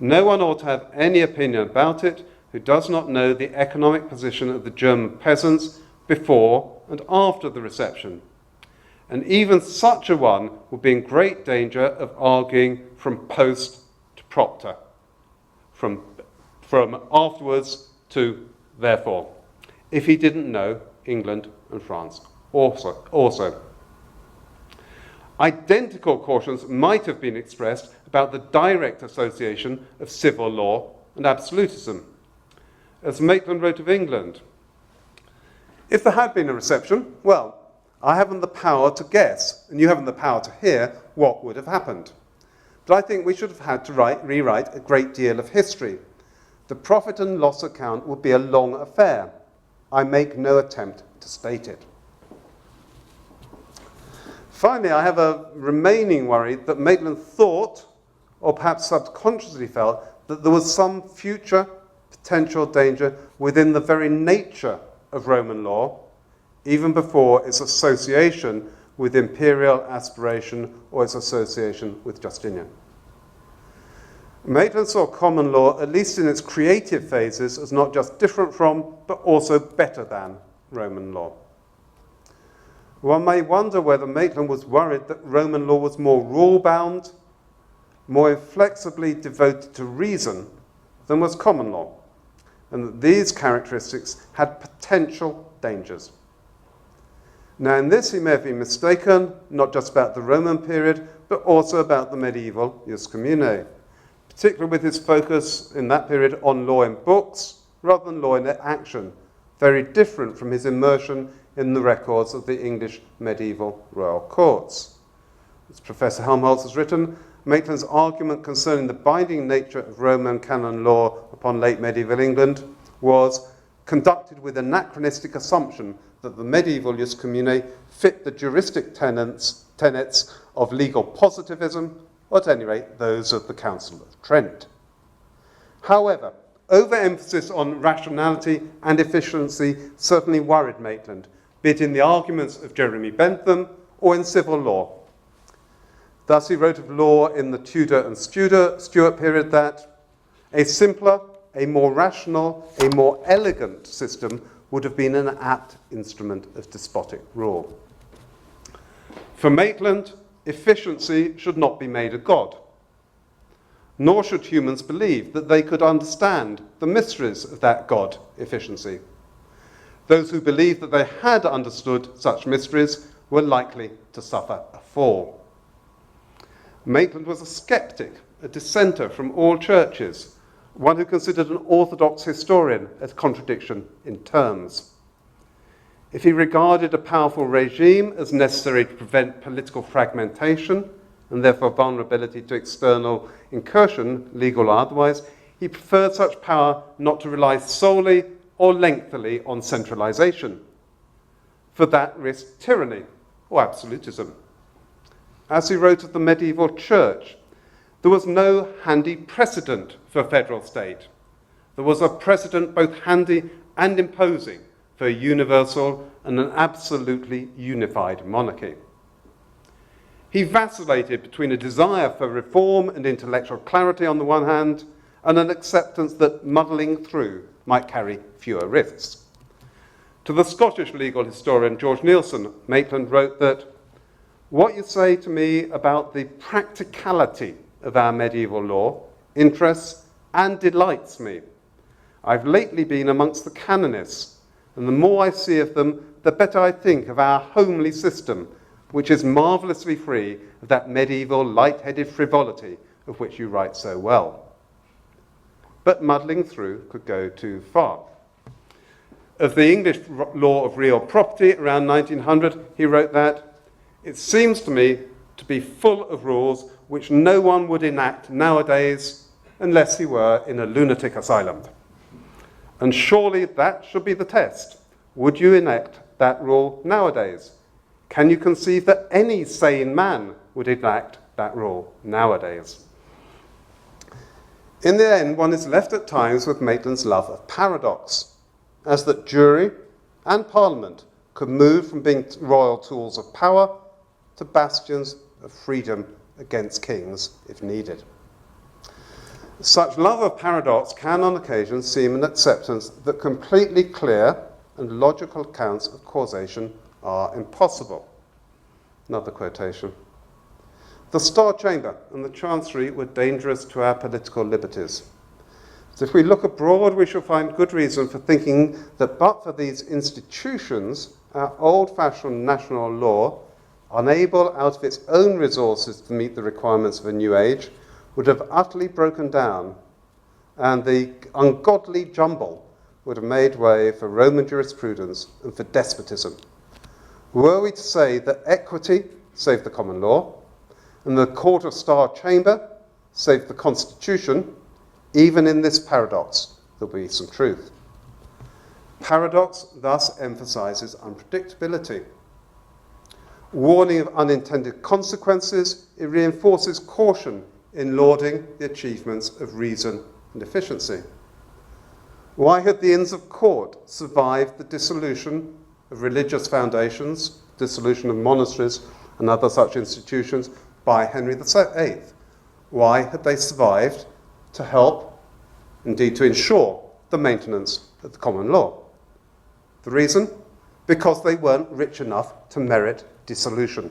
No one ought to have any opinion about it who does not know the economic position of the German peasants before and after the reception. And even such a one would be in great danger of arguing from post to propter, from afterwards to therefore, if he didn't know England and France also. Identical cautions might have been expressed about the direct association of civil law and absolutism. As Maitland wrote of England, if there had been a reception, well, I haven't the power to guess, and you haven't the power to hear what would have happened. But I think we should have had to rewrite a great deal of history. The profit and loss account would be a long affair. I make no attempt to state it. Finally, I have a remaining worry that Maitland thought, or perhaps subconsciously felt, that there was some future potential danger within the very nature of Roman law, even before its association with imperial aspiration or its association with Justinian. Maitland saw common law, at least in its creative phases, as not just different from, but also better than Roman law. One may wonder whether Maitland was worried that Roman law was more rule-bound, more inflexibly devoted to reason than was common law, and that these characteristics had potential dangers. Now, in this he may have been mistaken, not just about the Roman period, but also about the medieval jus commune, particularly with his focus in that period on law in books rather than law in action, very different from his immersion in the records of the English medieval royal courts. As Professor Helmholtz has written, Maitland's argument concerning the binding nature of Roman canon law upon late medieval England was conducted with anachronistic assumption that the medieval jus commune fit the juristic tenets of legal positivism, or at any rate those of the Council of Trent. However, overemphasis on rationality and efficiency certainly worried Maitland, be it in the arguments of Jeremy Bentham or in civil law. Thus he wrote of law in the Tudor and Stuart period that a simpler, a more rational, a more elegant system would have been an apt instrument of despotic rule. For Maitland, efficiency should not be made a god, nor should humans believe that they could understand the mysteries of that god efficiency. Those who believed that they had understood such mysteries were likely to suffer a fall. Maitland was a skeptic, a dissenter from all churches, one who considered an orthodox historian as contradiction in terms. If he regarded a powerful regime as necessary to prevent political fragmentation and therefore vulnerability to external incursion, legal or otherwise, he preferred such power not to rely solely or lengthily on centralization, for that risked tyranny or absolutism. As he wrote of the medieval church, there was no handy precedent for federal state. There was a precedent both handy and imposing for a universal and an absolutely unified monarchy. He vacillated between a desire for reform and intellectual clarity on the one hand, and an acceptance that muddling through might carry fewer risks. To the Scottish legal historian George Neilson, Maitland wrote that, "What you say to me about the practicality of our medieval law interests and delights me. I've lately been amongst the canonists, and the more I see of them, the better I think of our homely system, which is marvellously free of that medieval light-headed frivolity of which you write so well." But muddling through could go too far. Of the English law of real property around 1900, he wrote that, "It seems to me to be full of rules which no one would enact nowadays unless he were in a lunatic asylum. And surely that should be the test. Would you enact that rule nowadays? Can you conceive that any sane man would enact that rule nowadays?" In the end, one is left at times with Maitland's love of paradox, as that jury and parliament could move from being royal tools of power to bastions of freedom against kings if needed. Such love of paradox can on occasion seem an acceptance that completely clear and logical accounts of causation are impossible. Another quotation. The Star Chamber and the Chancery were dangerous to our political liberties. So if we look abroad, we shall find good reason for thinking that but for these institutions, our old-fashioned national law, unable out of its own resources to meet the requirements of a new age, would have utterly broken down, and the ungodly jumble would have made way for Roman jurisprudence and for despotism. Were we to say that equity saved the common law, and the Court of Star Chamber saved the Constitution, even in this paradox, there'll be some truth. Paradox thus emphasizes unpredictability. Warning of unintended consequences, it reinforces caution in lauding the achievements of reason and efficiency. Why had the Inns of Court survived the dissolution of religious foundations, dissolution of monasteries and other such institutions by Henry VIII? Why had they survived to help, indeed to ensure, the maintenance of the common law? The reason? Because they weren't rich enough to merit dissolution.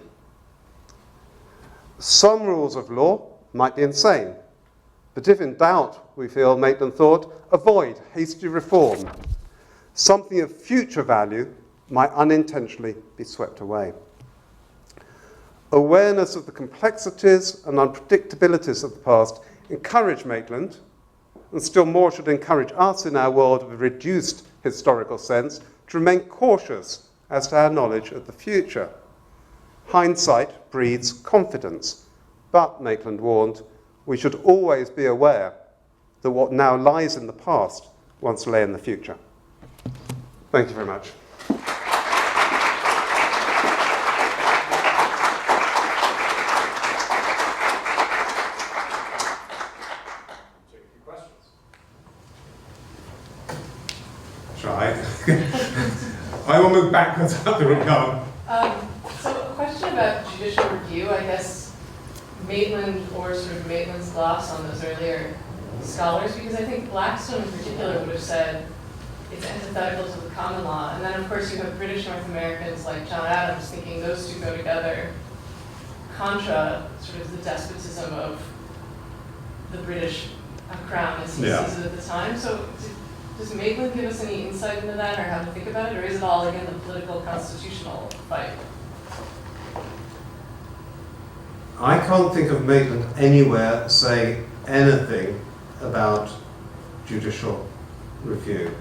Some rules of law might be insane, but if in doubt, we feel, Maitland thought, avoid hasty reform. Something of future value might unintentionally be swept away. Awareness of the complexities and unpredictabilities of the past encouraged Maitland, and still more should encourage us in our world of a reduced historical sense, to remain cautious as to our knowledge of the future. Hindsight breeds confidence, but, Maitland warned, we should always be aware that what now lies in the past once lay in the future. Thank you very much. I will move backwards up the room. So a question about judicial review, I guess Maitland, or sort of Maitland's gloss on those earlier scholars, because I think Blackstone in particular would have said it's antithetical to the common law. And then of course you have British North Americans like John Adams thinking those two go together, contra sort of the despotism of the British crown as he sees it at the time. So does Maitland give us any insight into that, or how to think about it, or is it all, again, the political constitutional fight? I can't think of Maitland anywhere saying anything about judicial review.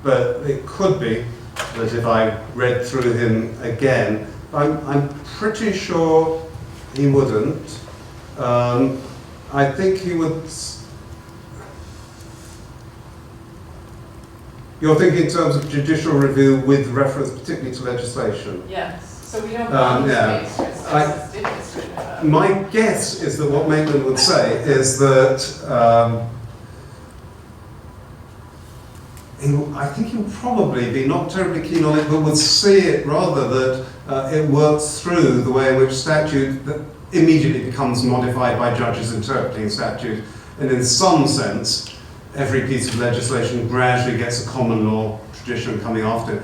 But it could be that if I read through him again, I'm pretty sure he wouldn't. I think he would. You're thinking in terms of judicial review with reference particularly to legislation? Yes. So we don't have space, for instance, my guess is that what Maitland would say is that I think he would probably be not terribly keen on it, but would see it rather that it works through the way in which statute that immediately becomes modified by judges interpreting statute, and in some sense every piece of legislation gradually gets a common law tradition coming after it.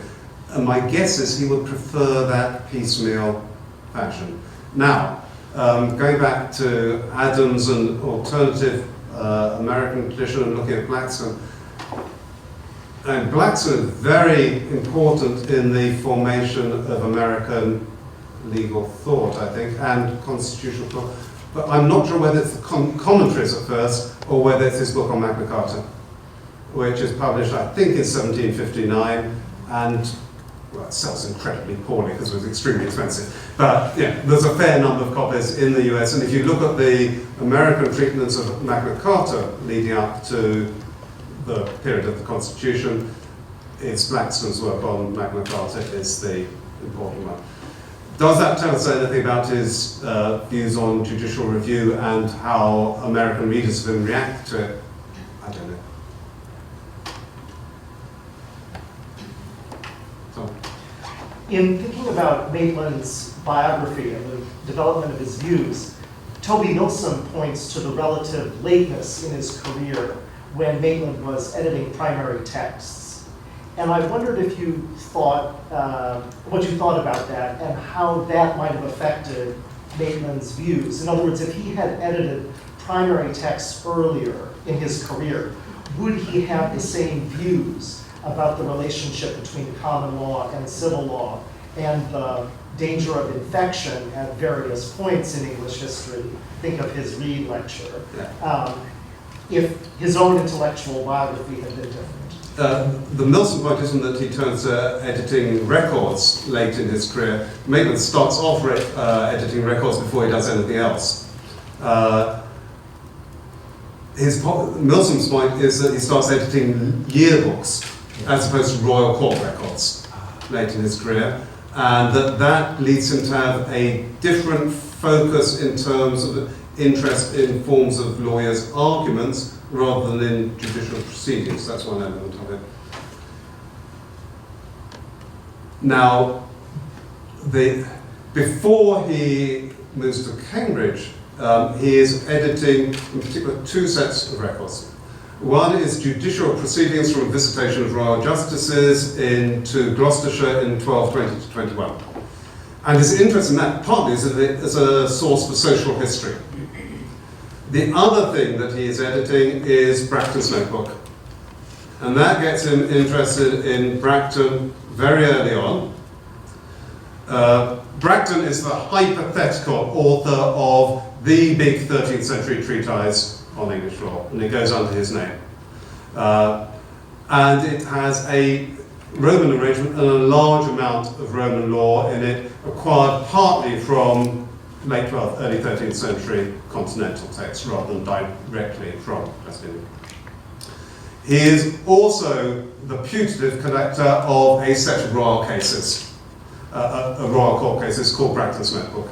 And my guess is he would prefer that piecemeal fashion. Now, going back to Adams and alternative American tradition and looking at Blackstone, and Blackstone is very important in the formation of American legal thought, I think, and constitutional thought. But I'm not sure whether it's the commentaries at first or whether it's his book on Magna Carta, which is published, I think, in 1759, and well, it sells incredibly poorly because it was extremely expensive. But yeah, there's a fair number of copies in the US, and if you look at the American treatments of Magna Carta leading up to the period of the Constitution, it's Blackstone's work on Magna Carta is the important one. Does that tell us anything about his views on judicial review and how American readers of him react to it? I don't know. So. In thinking about Maitland's biography and the development of his views, Toby Milsom points to the relative lateness in his career when Maitland was editing primary texts. And I wondered if you thought, what you thought about that and how that might have affected Maitland's views. In other words, if he had edited primary texts earlier in his career, would he have the same views about the relationship between common law and civil law and the danger of infection at various points in English history? Think of his Reed lecture. If his own intellectual biography had been different. The Milson point isn't that he turns to editing records late in his career. Maitland starts off editing records before he does anything else. Milson's point is that he starts editing yearbooks as opposed to royal court records late in his career, and that leads him to have a different focus in terms of interest in forms of lawyers' arguments rather than in judicial proceedings. That's one element of it. Now, before he moves to Cambridge, he is editing, in particular, two sets of records. One is judicial proceedings from visitation of royal justices into Gloucestershire in 1220 to 21. And his interest in that partly is as a source for social history. The other thing that he is editing is Bracton's notebook. And that gets him interested in Bracton very early on. Bracton is the hypothetical author of the big 13th century treatise on English law, and it goes under his name. And it has a Roman arrangement and a large amount of Roman law in it, acquired partly from late 12th, early 13th century continental texts rather than directly from Byzantine. He is also the putative collector of a set of royal cases, a royal court cases called Bracton's Notebook.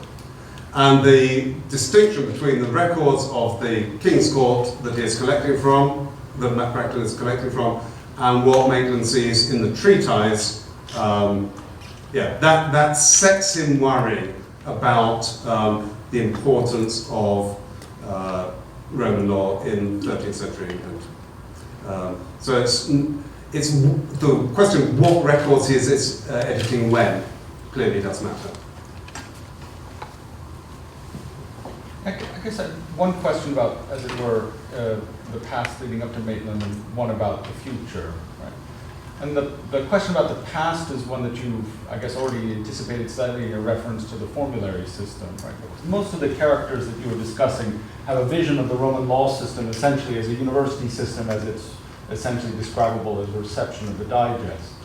And the distinction between the records of the King's Court that he is collecting from, that Bracton is collecting from, and what Maitland sees in the treatise, that sets him worrying about the importance of Roman law in 13th century England. So it's the question of what records he is editing when clearly does matter. I guess one question about, as it were, the past leading up to Maitland, and one about the future, right? And the question about the past is one that you've, I guess, already anticipated slightly in your reference to the formulary system, right? Because most of the characters that you were discussing have a vision of the Roman law system essentially as a university system, as it's essentially describable as a reception of the digest.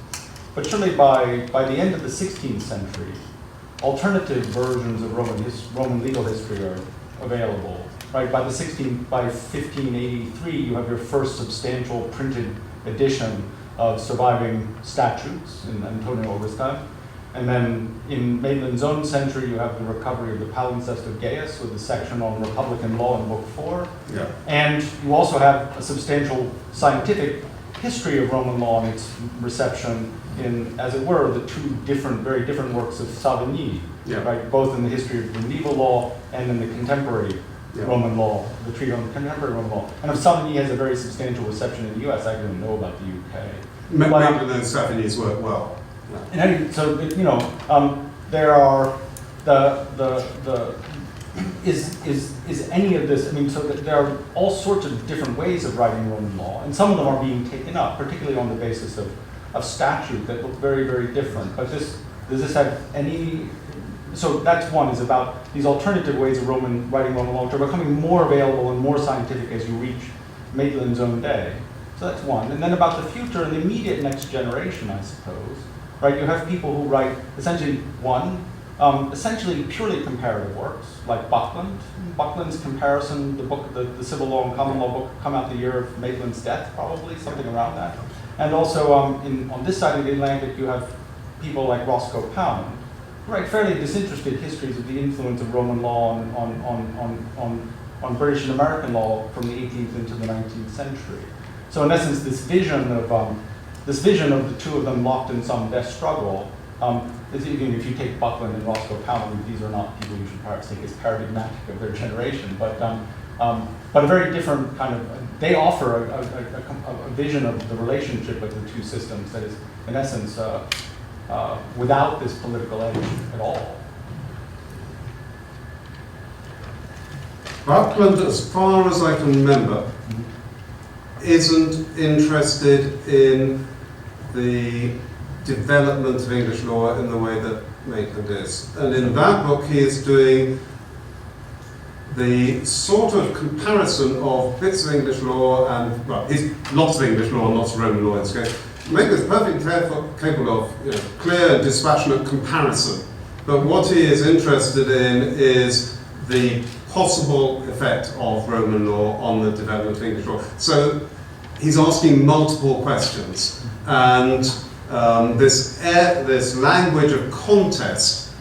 But surely by the end of the 16th century, alternative versions of Roman legal history are available. Right, by 1583, you have your first substantial printed edition of surviving statutes in Antonio Augustine. And then in Maitland's own century, you have the recovery of the Palimpsest of Gaius with the section on Republican law in Book 4. Yeah. And you also have a substantial scientific history of Roman law and its reception in, as it were, the two very different works of Savigny, right, both in the history of medieval law and in the contemporary Roman law, the treatise on contemporary Roman law. And if Savigny has a very substantial reception in the US, I don't know about the UK. Maitland and Savigny's work well. Yeah. And so, there are is any of this, I mean, so that there are all sorts of different ways of writing Roman law, and some of them are being taken up, particularly on the basis of statute that look very, very different. But does this have any, so that's one, is about these alternative ways of writing Roman law, which are becoming more available and more scientific as you reach Maitland's own day. So that's one. And then about the future and the immediate next generation, I suppose, right? You have people who write essentially essentially purely comparative works, like Buckland. Buckland's comparison, the book, the Civil Law and Common Law book, come out the year of Maitland's death, probably, something around that. And also on this side of the Atlantic, you have people like Roscoe Pound, who write fairly disinterested histories of the influence of Roman law on British and American law from the 18th into the 19th century. So in essence, this vision of the two of them locked in some death struggle Even if you take Buckland and Roscoe Powell, these are not people you should perhaps take as paradigmatic of their generation, but a very different kind of, they offer a vision of the relationship of the two systems that is, in essence, without this political edge at all. Buckland, as far as I can remember, isn't interested in the development of English law in the way that Maitland is. And in that book he is doing the sort of comparison of bits of English law and, well, lots of English law and lots of Roman law in this case. Maitland is perfectly capable of clear and dispassionate comparison. But what he is interested in is the possible effect of Roman law on the development of English law. So he's asking multiple questions. And this language of contest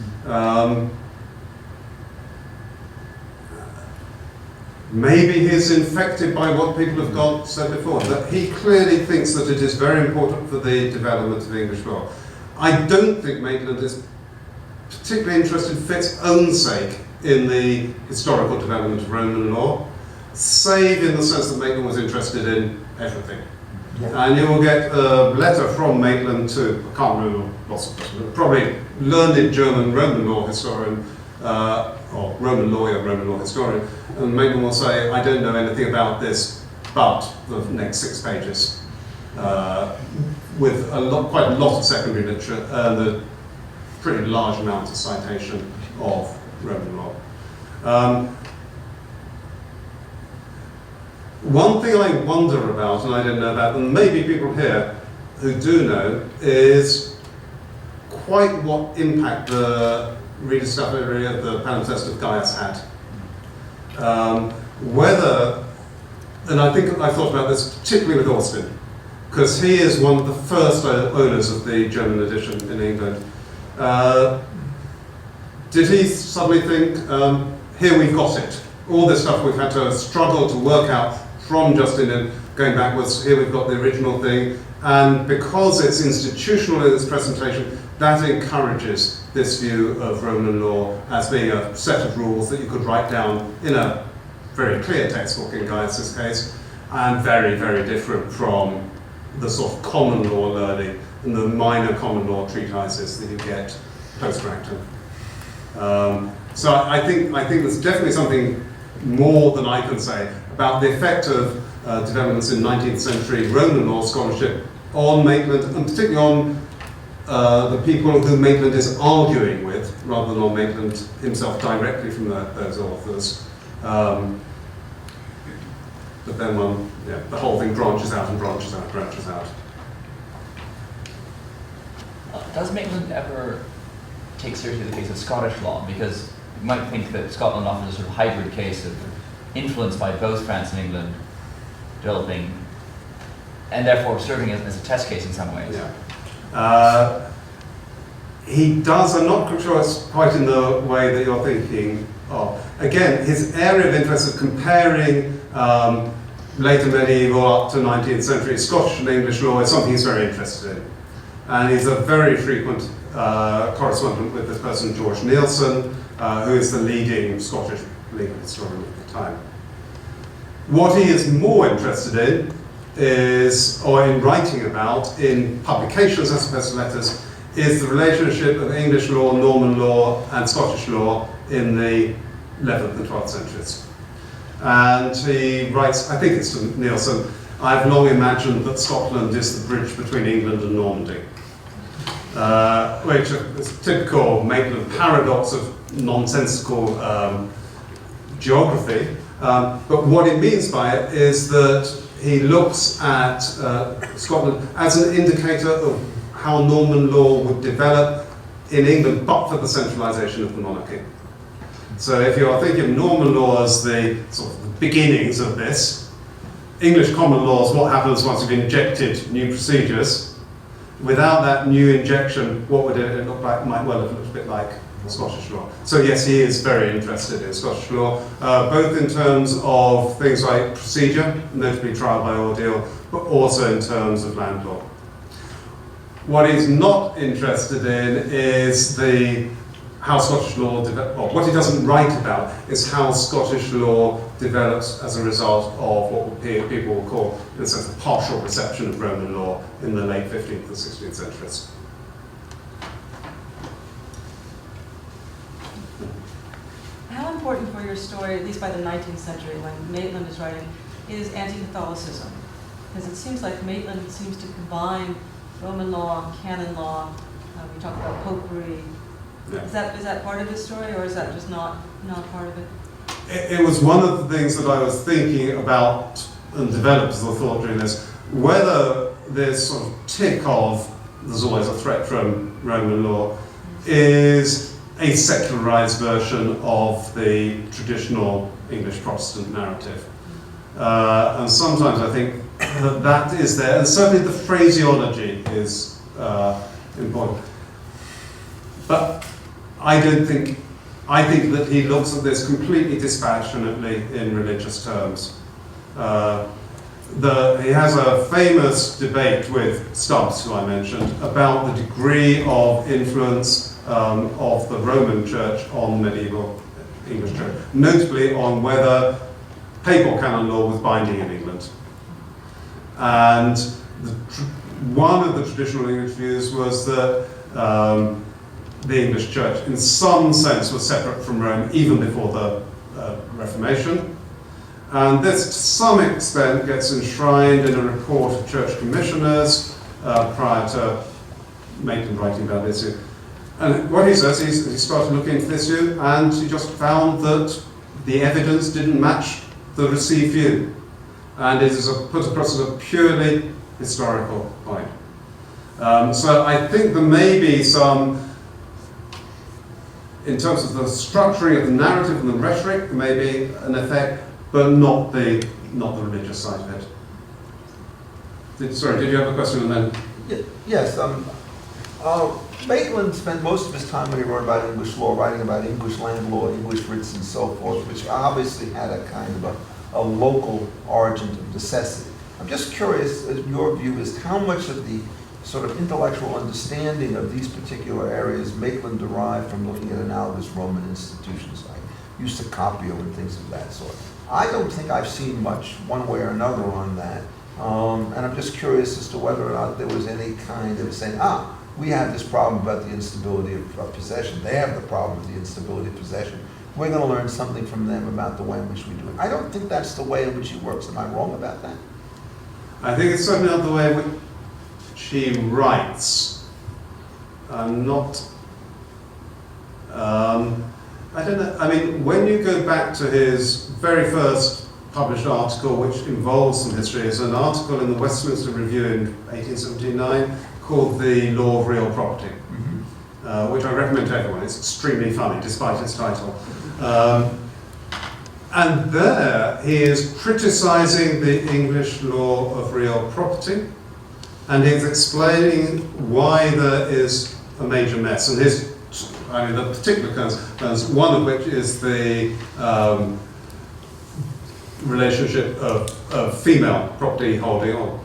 maybe he's infected by what people have said before, that he clearly thinks that it is very important for the development of English law. I don't think Maitland is particularly interested for its own sake in the historical development of Roman law, save in the sense that Maitland was interested in everything. Yeah. And you will get a letter from Maitland to, I can't remember, probably learned German Roman law historian, or Roman lawyer, Roman law historian, and Maitland will say, I don't know anything about this, but the next 6 pages, with quite a lot of secondary literature and a pretty large amount of citation of Roman law. One thing I wonder about, and I don't know about, and maybe people here who do know, is quite what impact the rediscovery of the palimpsest of Gaius had. Whether, and I think I thought about this particularly with Austin, because he is one of the first owners of the German edition in England. Did he suddenly think, here we've got it. All this stuff we've had to struggle to work out from Justin and going backwards, here we've got the original thing. And because it's institutional in its presentation, that encourages this view of Roman law as being a set of rules that you could write down in a very clear textbook in Gaius's case, and very, very different from the sort of common law learning and the minor common law treatises that you get post-Bracton. So I think there's definitely something more than I can say about the effect of developments in 19th century Roman law scholarship on Maitland, and particularly on the people who Maitland is arguing with, rather than on Maitland himself directly from those authors. But then the whole thing branches out and branches out and branches out. Does Maitland ever take seriously the case of Scottish law? Because you might think that Scotland offers a sort of hybrid case of influence by both France and England developing, and therefore serving as a test case in some ways. Yeah. He does, I'm not sure it's quite in the way that you're thinking of. Again, his area of interest of comparing later medieval up to 19th century Scottish and English law is something he's very interested in. And he's a very frequent correspondent with this person, George Neilson, who is the leading Scottish legal historian at the time. What he is more interested in is, or in writing about, in publications as opposed to letters, is the relationship of English law, Norman law, and Scottish law in the 11th and 12th centuries. And he writes, I think it's to Neilson, I've long imagined that Scotland is the bridge between England and Normandy. Which is a typical Maitland paradox of nonsensical geography. But what it means by it is that he looks at Scotland as an indicator of how Norman law would develop in England, but for the centralisation of the monarchy. So if you are thinking of Norman law as the sort of the beginnings of this, English common law is what happens once you've injected new procedures. Without that new injection, what would it look like? Might well have looked a bit like Scottish law. So yes, he is very interested in Scottish law, both in terms of things like procedure, notably trial by ordeal, but also in terms of land law. What he's not interested in is how Scottish law develops. What he doesn't write about is how Scottish law develops as a result of what people will call, in a sense, a partial reception of Roman law in the late 15th and 16th centuries. How important for your story, at least by the 19th century, when Maitland is writing, is anti-Catholicism? Because it seems like Maitland seems to combine Roman law, canon law. We talk about popery. Yeah. Is that part of his story, or is that just not part of it? It was one of the things that I was thinking about and developed as a thought during this, whether this sort of tick of there's always a threat from Roman law is a secularized version of the traditional English Protestant narrative. And sometimes I think that is there, and certainly the phraseology is important. But I think that he looks at this completely dispassionately in religious terms. He has a famous debate with Stubbs, who I mentioned, about the degree of influence of the Roman Church on medieval English Church, notably on whether papal canon law was binding in England. And one of the traditional English views was that the English Church, in some sense, was separate from Rome even before the Reformation. And this, to some extent, gets enshrined in a report of church commissioners prior to Maitland writing about this issue. And what he says, he started looking into this issue, and he just found that the evidence didn't match the received view. And it is put across as a purely historical point. So I think there may be some, in terms of the structuring of the narrative and the rhetoric, there may be an effect, but not the religious side of it. Sorry, did you have a question? And then Yes. Maitland spent most of his time when he wrote about English law, writing about English land law, English writs, and so forth, which obviously had a kind of a local origin of necessity. I'm just curious, as your view is, how much of the sort of intellectual understanding of these particular areas Maitland derived from looking at analogous Roman institutions like Usacopio and things of that sort. I don't think I've seen much one way or another on that. And I'm just curious as to whether or not there was any kind of saying, we have this problem about the instability of possession. They have the problem with the instability of possession. We're going to learn something from them about the way in which we do it. I don't think that's the way in which he works. Am I wrong about that? I think it's certainly not the way in which he writes. I'm not... I don't know. I mean, when you go back to his very first published article, which involves some history, is an article in the Westminster Review in 1879 called The Law of Real Property, which I recommend to everyone. It's extremely funny, despite its title. And there he is criticizing the English law of real property, and he's explaining why there is a major mess. And the particular concerns, one of which is the relationship of female property holding or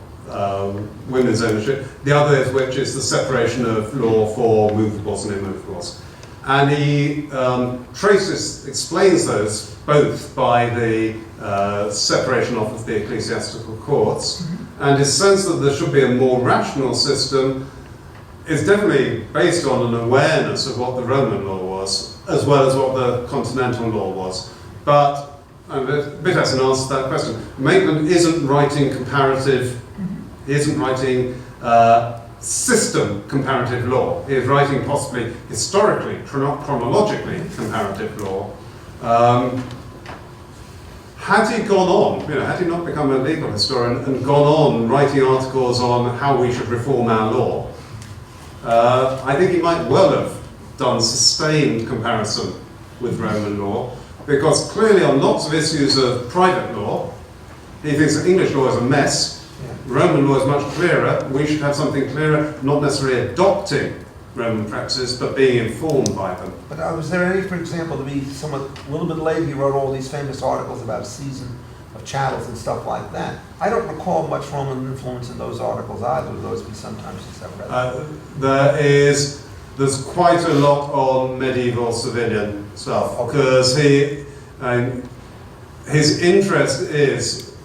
women's ownership. The other is which is the separation of law for movables and immovables. And he explains those both by the separation off of the ecclesiastical courts, and his sense that there should be a more rational system is definitely based on an awareness of what the Roman law was, as well as what the continental law was. But, a bit as an answer to that question, Maitland isn't writing comparative, he isn't writing system comparative law. He is writing possibly historically, chronologically comparative law. Had he gone on, had he not become a legal historian and gone on writing articles on how we should reform our law, I think he might well have done sustained comparison with Roman law, because clearly on lots of issues of private law, he thinks that English law is a mess. Roman law is much clearer. We should have something clearer, not necessarily adopting Roman practices, but being informed by them. But was there any, for example, to be somewhat a little bit late, he wrote all these famous articles about season of chattels and stuff like that. I don't recall much Roman influence in those articles either, though it's been sometimes since I've read them. There's quite a lot on medieval civilian stuff, because his interest is,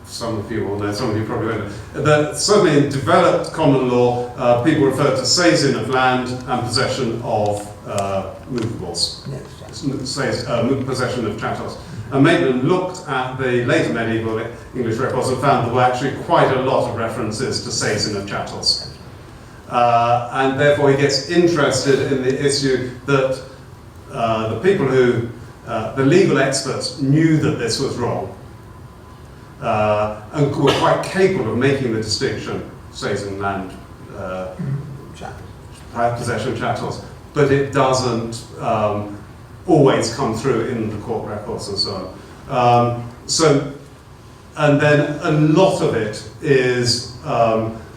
some of you will know, some of you probably won't know, that certainly in developed common law, people refer to seizin of land and possession of movables. Possession of chattels. And Maitland looked at the later medieval English records and found there were actually quite a lot of references to seizin of chattels. And therefore he gets interested in the issue that the people who, the legal experts knew that this was wrong, and were quite capable of making the distinction, seizin land, possession of chattels, but it doesn't always come through in the court records and so on. And then a lot of it is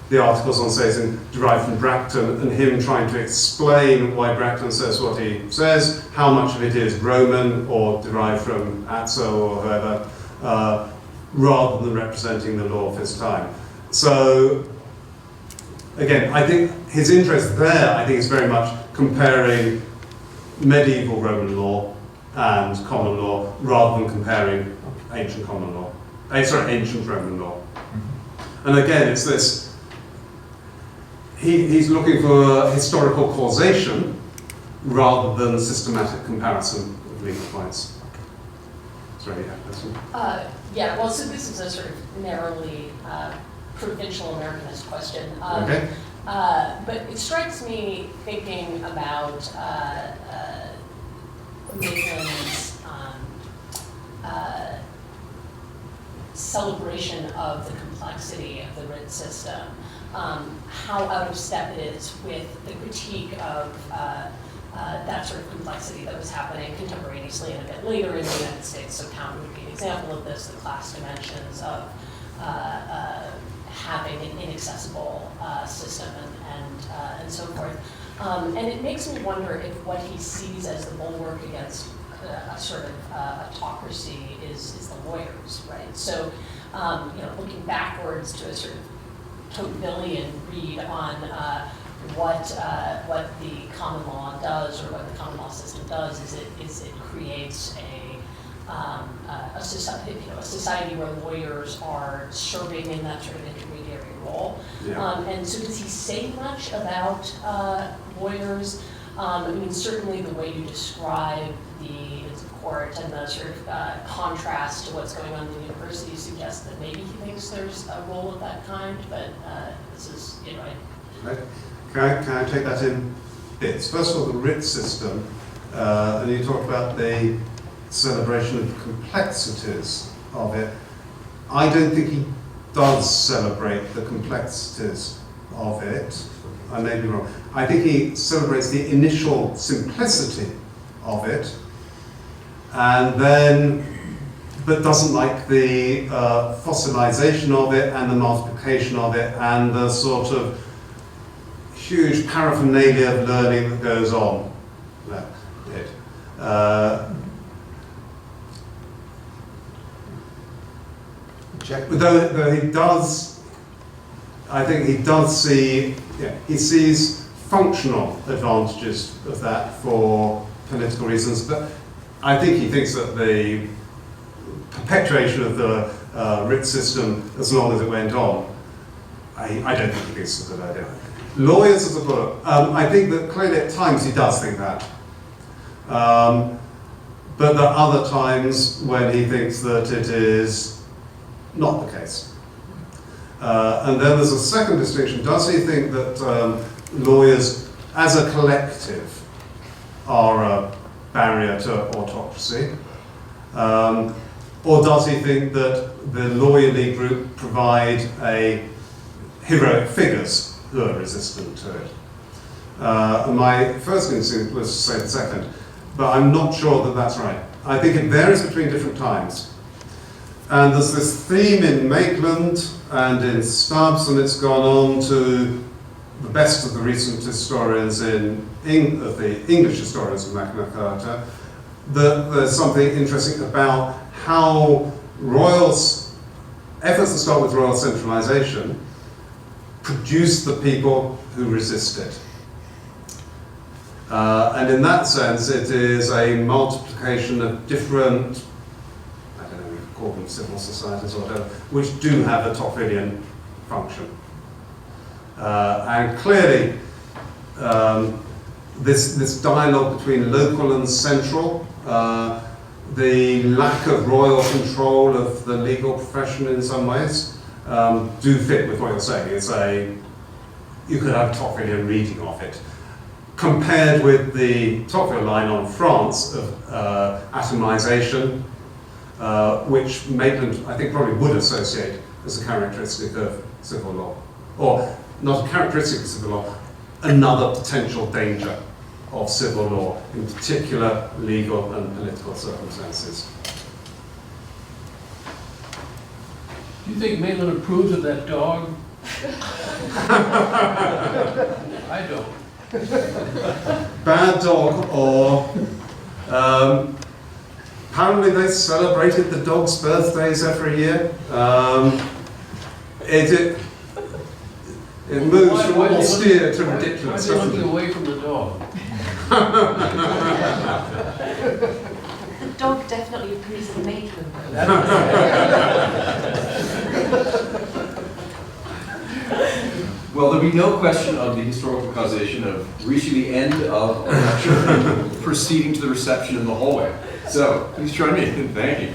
the articles on seizin derived from Blackstone and him trying to explain why Blackstone says what he says, how much of it is Roman or derived from Atzo or whoever, rather than representing the law of his time. So, again, I think his interest there, I think, is very much comparing medieval Roman law and common law, rather than comparing ancient common law. Ancient Roman law. And again, it's this, he's looking for historical causation rather than systematic comparison of legal points. Sorry, yeah, question? Yeah, well, so this is a sort of narrowly provincial Americanist question. Okay. But it strikes me thinking about Maitland's celebration of the complexity of the writ system, how out of step it is with the critique of that sort of complexity that was happening contemporaneously and a bit later in the United States. So Count would be an example of this, the class dimensions of having an inaccessible system and so forth. And it makes me wonder if what he sees as the bulwark against a sort of autocracy is the lawyers, right? So, looking backwards to a sort of Tocquevillian read on what the common law does, or what the common law system does, is it creates a society where lawyers are serving in that sort of intermediary role. Yeah. And so does he say much about lawyers? I mean, certainly the way you describe the court and the sort of contrast to what's going on in the university suggests that maybe he thinks there's a role of that kind, but this is, Can I take that in bits? First of all, the writ system, and you talked about the celebration of the complexities of it. I don't think he does celebrate the complexities of it. I may be wrong. I think he celebrates the initial simplicity of it, and then, but doesn't like the fossilization of it and the multiplication of it and the sort of huge paraphernalia of learning that goes on. Though he does, I think he does see, he sees functional advantages of that for political reasons, but I think he thinks that the perpetuation of the writ system, as long as it went on, I don't think he thinks it's a good idea. Lawyers as a book, I think that clearly at times he does think that. But there are other times when he thinks that it is not the case. And then there's a second distinction. Does he think that lawyers as a collective are a barrier to autocracy? Or does he think that the lawyerly group provide heroic figures who are resistant to it? My first instinct was to say the second, but I'm not sure that that's right. I think it varies between different times. And there's this theme in Maitland and in Stubbs, and it's gone on to the best of the recent historians of the English historians of Magna Carta, that there's something interesting about how efforts to start with royal centralization produce the people who resist it. And in that sense, it is a multiplication of different, I don't know, we could call them civil societies or whatever, which do have a Tocquevillian function. And clearly, this dialogue between local and central, the lack of royal control of the legal profession in some ways, do fit with what you're saying. You could have a Tocquevillian reading of it. Compared with the Tocqueville line on France of atomization, which Maitland, I think, probably would associate as a characteristic of civil law. Or, not a characteristic of civil law, another potential danger of civil law, in particular legal and political circumstances. Do you think Maitland approves of that dog? I don't. Bad dog, or apparently they celebrated the dog's birthdays every year. It moves from austere to ridiculous. Why are they looking away from the dog? The dog definitely approves of Maitland. Well, there'll be no question of the historical causation of reaching the end of a lecture and proceeding to the reception in the hallway. So, please join me in thanking.